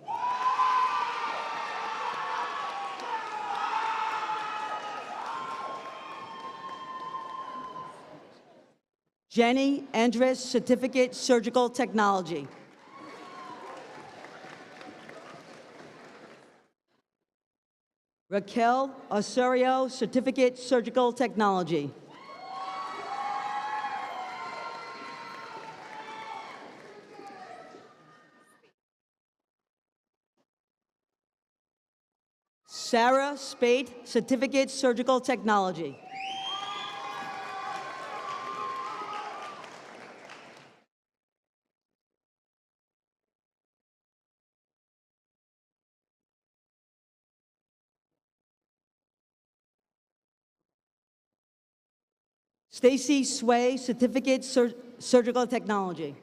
Jenny Andres, Certificate, Surgical Technology. Raquel Osorio, Certificate, Surgical Technology. Sarah Spate, Certificate, Surgical Technology. Stacy Sway, Certificate, Surgical Technology.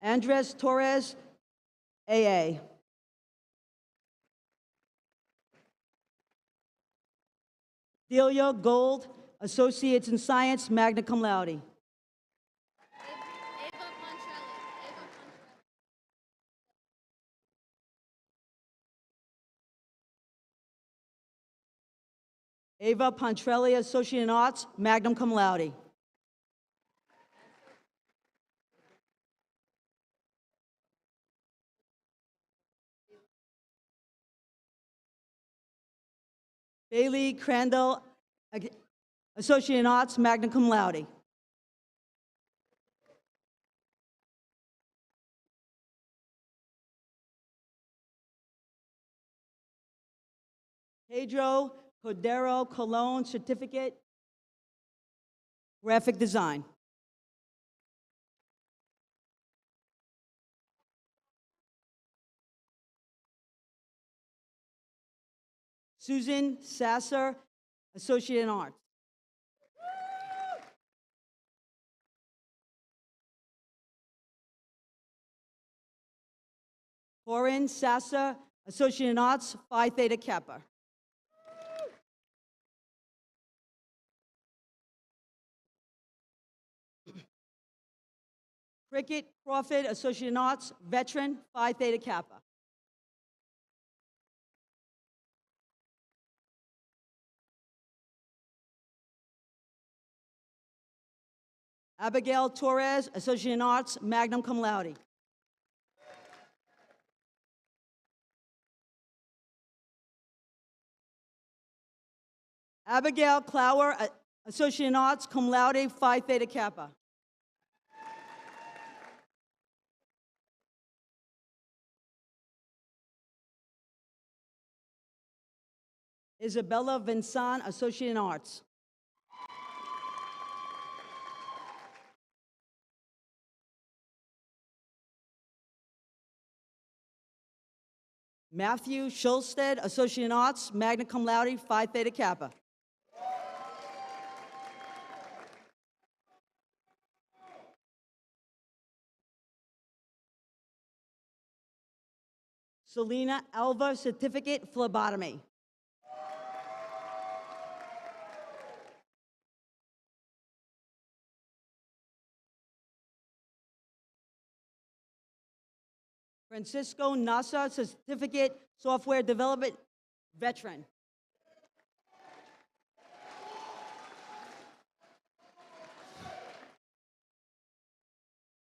Andres Torres, AA. Delia Gold, Associates in Science, magna cum laude. Ava Pontrelli, Associate in Arts, magna cum laude. Bailey Crandall, Associate in Arts, magna cum laude. Pedro Cordero Colon, Certificate, Graphic Design. Susan Sasser, Associate in Arts. Corinne Sasser, Associate in Arts, Phi Theta Kappa. Cricket Crawford, Associate in Arts, Veteran, Phi Theta Kappa. Abigail Torres, Associate in Arts, magna cum laude. Abigail Clower, Associate in Arts, cum laude, Phi Theta Kappa. Isabella Vincent, Associate in Arts. Matthew Schulstead, Associate in Arts, magna cum laude, Phi Theta Kappa. Selena Alva, Certificate, Phlebotomy. Francisco Nasa, Certificate, Software Development, Veteran.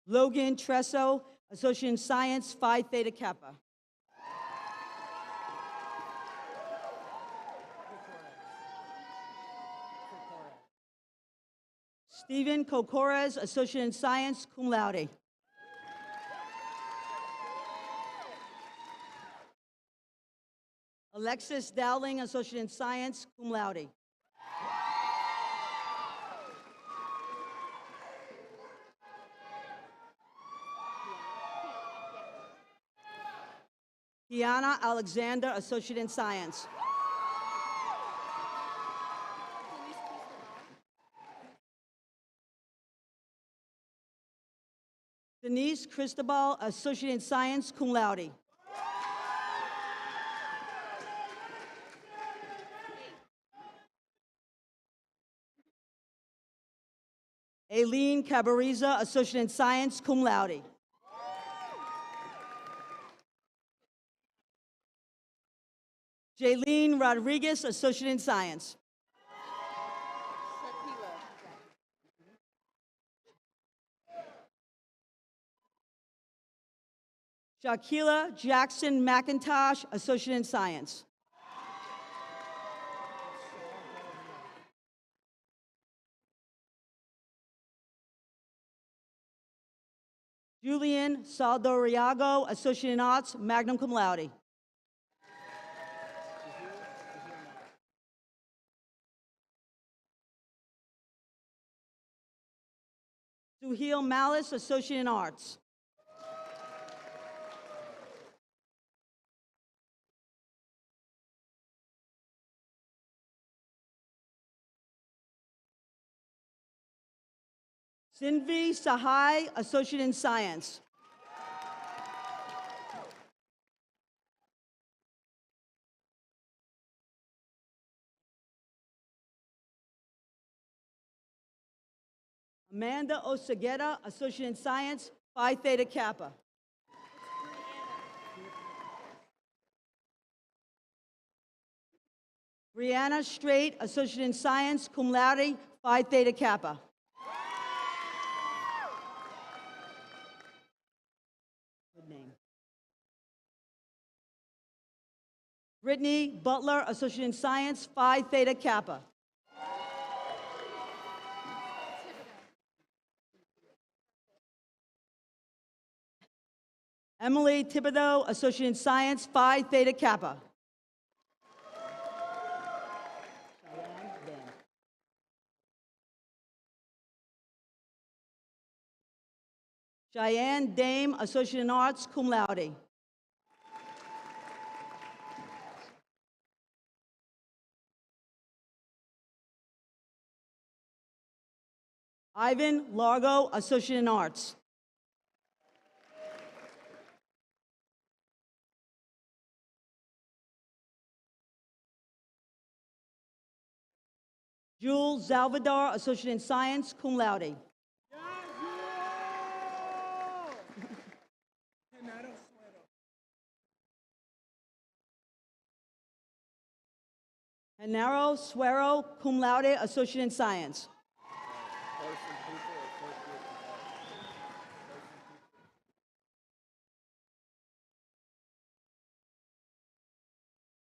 Logan Tresso, Associate in Science, Phi Theta Kappa. Stephen Kokores, Associate in Science, cum laude. Alexis Dowling, Associate in Science, cum laude. Tiana Alexander, Associate in Science. Denise Cristobal, Associate in Science, cum laude. Aileen Cabariza, Associate in Science, cum laude. Jaylene Rodriguez, Associate in Science. Shaquila Jackson McIntosh, Associate in Science. Julian Saldoriago, Associate in Arts, magna cum laude. Suhail Malice, Associate in Arts. Sinvi Sahai, Associate in Science. Amanda Osageta, Associate in Science, Phi Theta Kappa. Brianna Strait, Associate in Science, cum laude, Phi Theta Kappa. Good name. Brittany Butler, Associate in Science, Phi Theta Kappa. Emily Thibodeau, Associate in Science, Phi Theta Kappa. Cheyenne Dame, Associate in Arts, cum laude. Ivan Largo, Associate in Arts. Jules Salvador, Associate in Science, cum laude. Genaro Suero, cum laude, Associate in Science.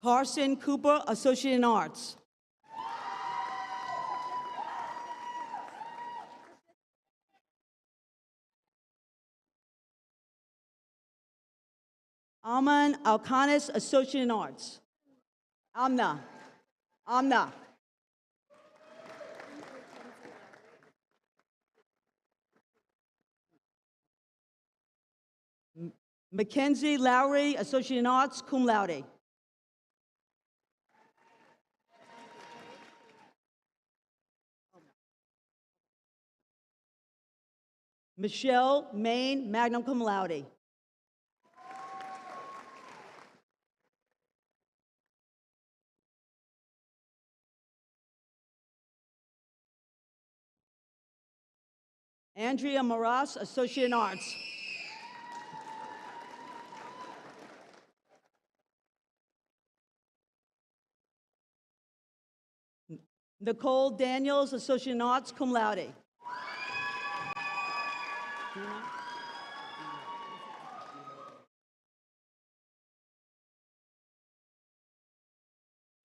Carson Cooper, Associate in Arts. Aman Alcanis, Associate in Arts. Amna. Mackenzie Lowry, Associate in Arts, cum laude. Michelle Main, magna cum laude. Andrea Moras, Associate in Arts. Nicole Daniels, Associate in Arts, cum laude.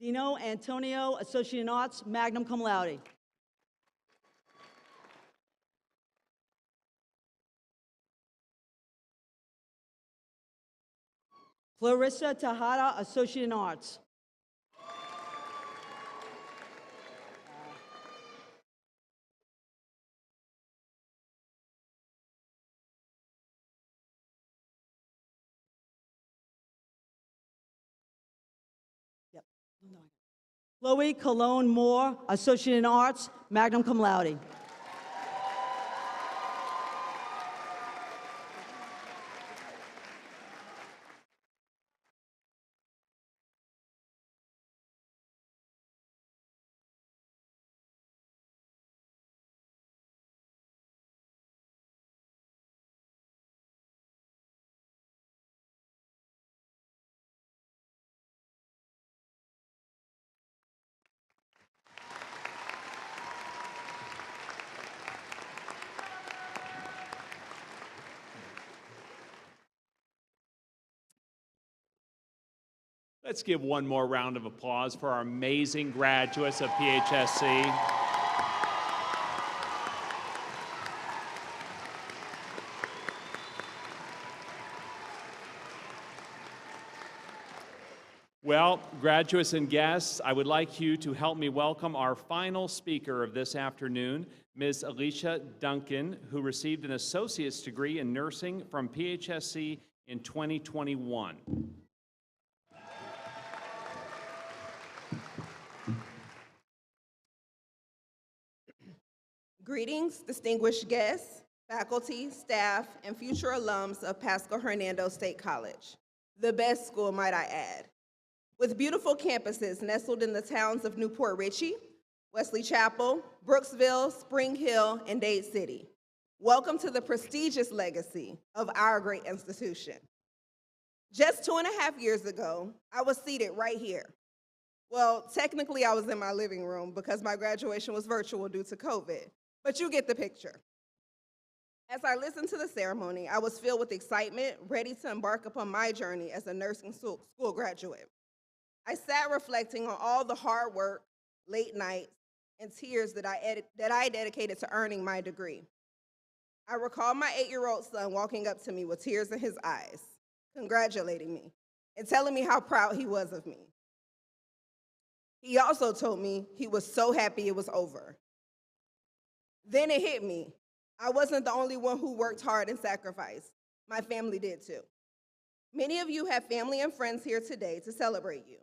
Dino Antonio, Associate in Arts, magna cum laude. Clarissa Tejada, Associate in Arts. Chloe Cologne Moore, Associate in Arts, magna cum laude. Let's give one more round of applause for our amazing graduates of PHSC. Well, graduates and guests, I would like you to help me welcome our final speaker of this afternoon, Ms. Alicia Duncan, who received an associate's degree in nursing from PHSC in 2021. Greetings, distinguished guests, faculty, staff, and future alums of Pasco-Hernando State College, the best school, might I add. With beautiful campuses nestled in the towns of Newport Richey, Wesley Chapel, Brooksville, Spring Hill, and Dade City. Welcome to the prestigious legacy of our great institution. Just 2.5 years ago, I was seated right here. Well, technically I was in my living room because my graduation was virtual due to COVID, but you get the picture. As I listened to the ceremony, I was filled with excitement, ready to embark upon my journey as a nursing school graduate. I sat reflecting on all the hard work, late nights, and tears that I dedicated to earning my degree. I recall my 8-year-old son walking up to me with tears in his eyes, congratulating me, and telling me how proud he was of me. He also told me he was so happy it was over. Then it hit me. I wasn't the only one who worked hard and sacrificed. My family did too. Many of you have family and friends here today to celebrate you.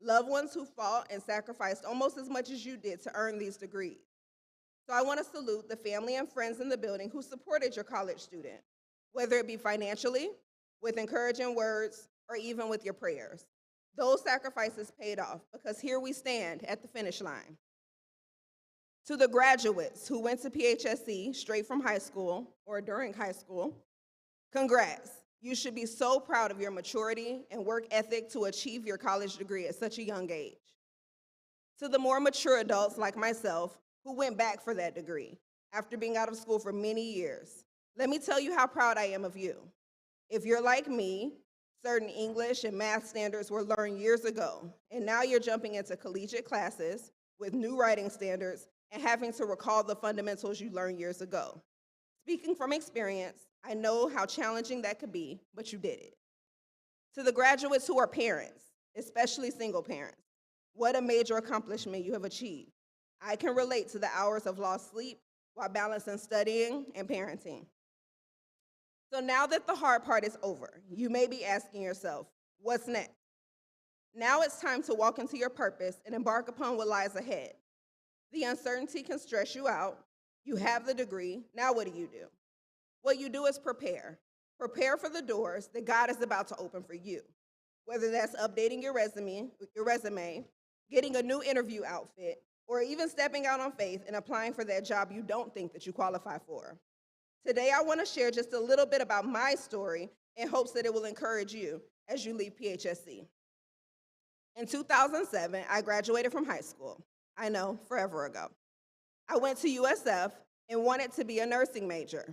Loved ones who fought and sacrificed almost as much as you did to earn these degrees. So I want to salute the family and friends in the building who supported your college student, whether it be financially, with encouraging words, or even with your prayers. Those sacrifices paid off because here we stand at the finish line. To the graduates who went to PHSC straight from high school or during high school, congrats. You should be so proud of your maturity and work ethic to achieve your college degree at such a young age. To the more mature adults like myself who went back for that degree after being out of school for many years, let me tell you how proud I am of you. If you're like me, certain English and math standards were learned years ago, and now you're jumping into collegiate classes with new writing standards and having to recall the fundamentals you learned years ago. Speaking from experience, I know how challenging that could be, but you did it. To the graduates who are parents, especially single parents, what a major accomplishment you have achieved. I can relate to the hours of lost sleep while balancing studying and parenting. So now that the hard part is over, you may be asking yourself, what's next? Now it's time to walk into your purpose and embark upon what lies ahead. The uncertainty can stress you out. You have the degree, now what do? What you do is prepare. Prepare for the doors that God is about to open for you, whether that's updating your resume, getting a new interview outfit, or even stepping out on faith and applying for that job you don't think that you qualify for. Today, I want to share just a little bit about my story in hopes that it will encourage you as you leave PHSC. In 2007, I graduated from high school. I know, forever ago. I went to USF and wanted to be a nursing major.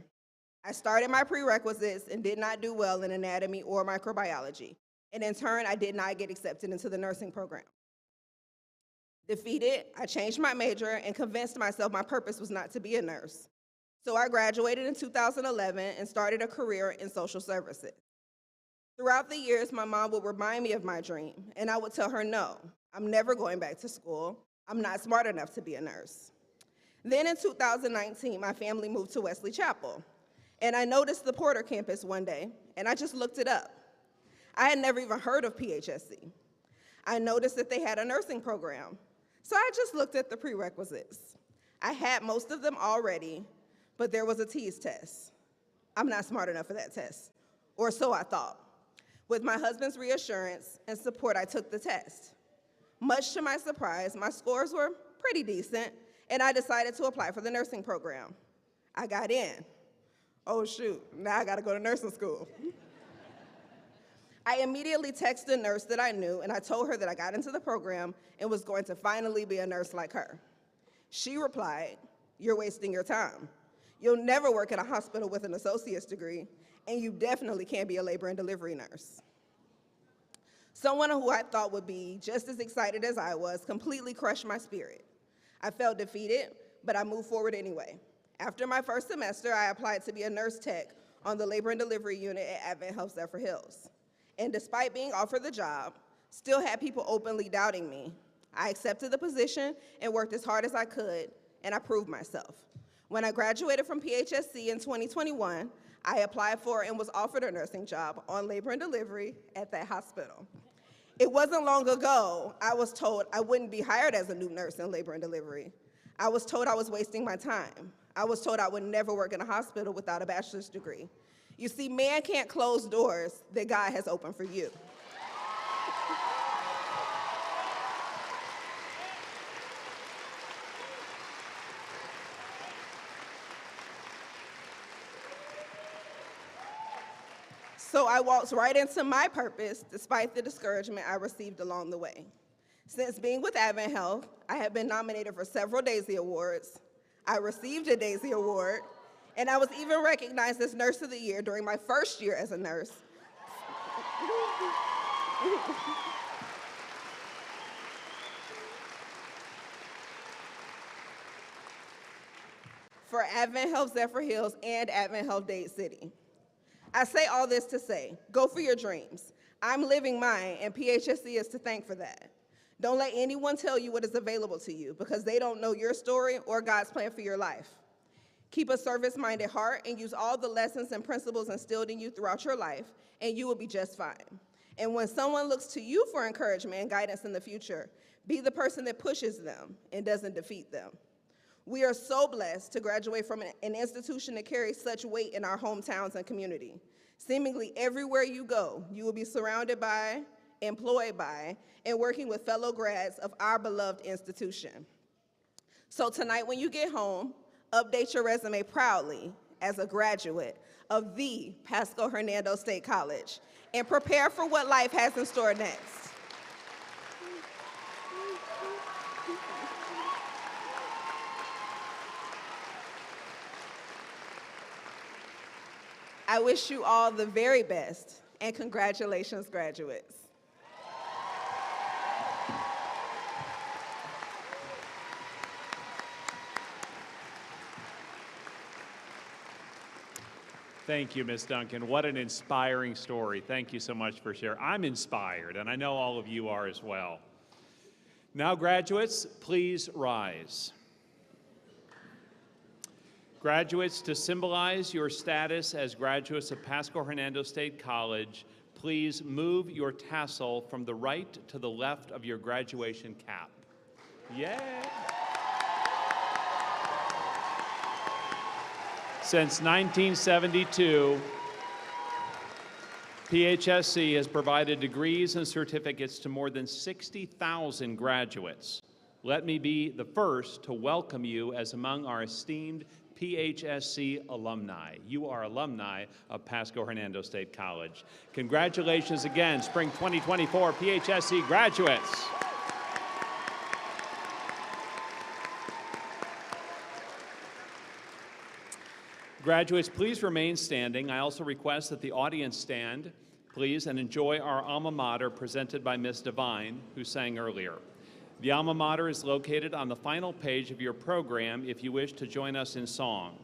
I started my prerequisites and did not do well in anatomy or microbiology, and in turn, I did not get accepted into the nursing program. Defeated, I changed my major and convinced myself my purpose was not to be a nurse. So I graduated in 2011 and started a career in social services. Throughout the years, my mom would remind me of my dream, and I would tell her, no, I'm never going back to school. I'm not smart enough to be a nurse. Then in 2019, my family moved to Wesley Chapel, and I noticed the Porter campus one day, and I just looked it up. I had never even heard of PHSC. I noticed that they had a nursing program, so I just looked at the prerequisites. I had most of them already, but there was a TEAS test. I'm not smart enough for that test, or so I thought. With my husband's reassurance and support, I took the test. Much to my surprise, my scores were pretty decent, and I decided to apply for the nursing program. I got in. Oh shoot, now I gotta go to nursing school. I immediately texted a nurse that I knew, and I told her that I got into the program and was going to finally be a nurse like her. She replied, "You're wasting your time. You'll never work at a hospital with an associate's degree, and you definitely can't be a labor and delivery nurse." Someone who I thought would be just as excited as I was completely crushed my spirit. I felt defeated, but I moved forward anyway. After my first semester, I applied to be a nurse tech on the labor and delivery unit at Advent Health Zephyr Hills. And despite being offered the job, still had people openly doubting me. I accepted the position and worked as hard as I could, and I proved myself. When I graduated from PHSC in 2021, I applied for and was offered a nursing job on labor and delivery at that hospital. It wasn't long ago I was told I wouldn't be hired as a new nurse in labor and delivery. I was told I was wasting my time. I was told I would never work in a hospital without a bachelor's degree. You see, man can't close doors that God has opened for you. So I walked right into my purpose despite the discouragement I received along the way. Since being with Advent Health, I have been nominated for several Daisy Awards. I received a Daisy Award, and I was even recognized as Nurse of the Year during my first year as a nurse. For Advent Health Zephyr Hills and Advent Health Dade City. I say all this to say, go for your dreams. I'm living mine, and PHSC is to thank for that. Don't let anyone tell you what is available to you because they don't know your story or God's plan for your life. Keep a service-minded heart and use all the lessons and principles instilled in you throughout your life, and you will be just fine. And when someone looks to you for encouragement and guidance in the future, be the person that pushes them and doesn't defeat them. We are so blessed to graduate from an institution that carries such weight in our hometowns and community. Seemingly everywhere you go, you will be surrounded by, employed by, and working with fellow grads of our beloved institution. So tonight when you get home, update your resume proudly as a graduate of the Pasco-Hernando State College and prepare for what life has in store next. I wish you all the very best, and congratulations, graduates. Thank you, Ms. Duncan. What an inspiring story. Thank you so much for sharing. I'm inspired, and I know all of you are as well. Now, graduates, please rise. Graduates, to symbolize your status as graduates of Pasco-Hernando State College, please move your tassel from the right to the left of your graduation cap. Yay! Since 1972, PHSC has provided degrees and certificates to more than 60,000 graduates. Let me be the first to welcome you as among our esteemed PHSC alumni. You are alumni of Pasco-Hernando State College. Congratulations again, Spring 2024 PHSC graduates. Graduates, please remain standing. I also request that the audience stand, please, and enjoy our alma mater presented by Ms. Devine, who sang earlier. The alma mater is located on the final page of your program if you wish to join us in song.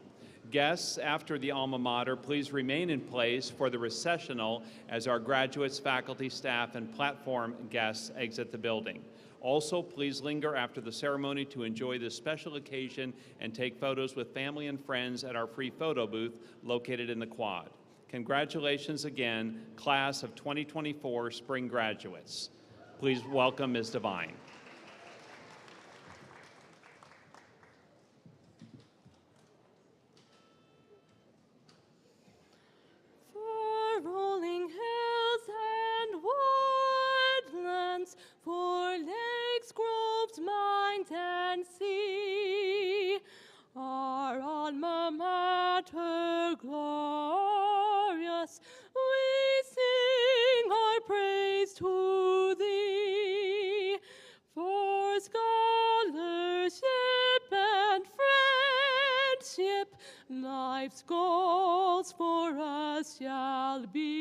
Guests after the alma mater, please remain in place for the recessional as our graduates, faculty, staff, and platform guests exit the building. Also, please linger after the ceremony to enjoy this special occasion and take photos with family and friends at our free photo booth located in the quad. Congratulations again, class of 2024 spring graduates. Please welcome Ms. Devine. Rolling hills and woodlands, for lakes, groves, mines, and sea, our alma mater glorious, we sing our praise to thee. For scholarship and friendship, life's goals for us shall be.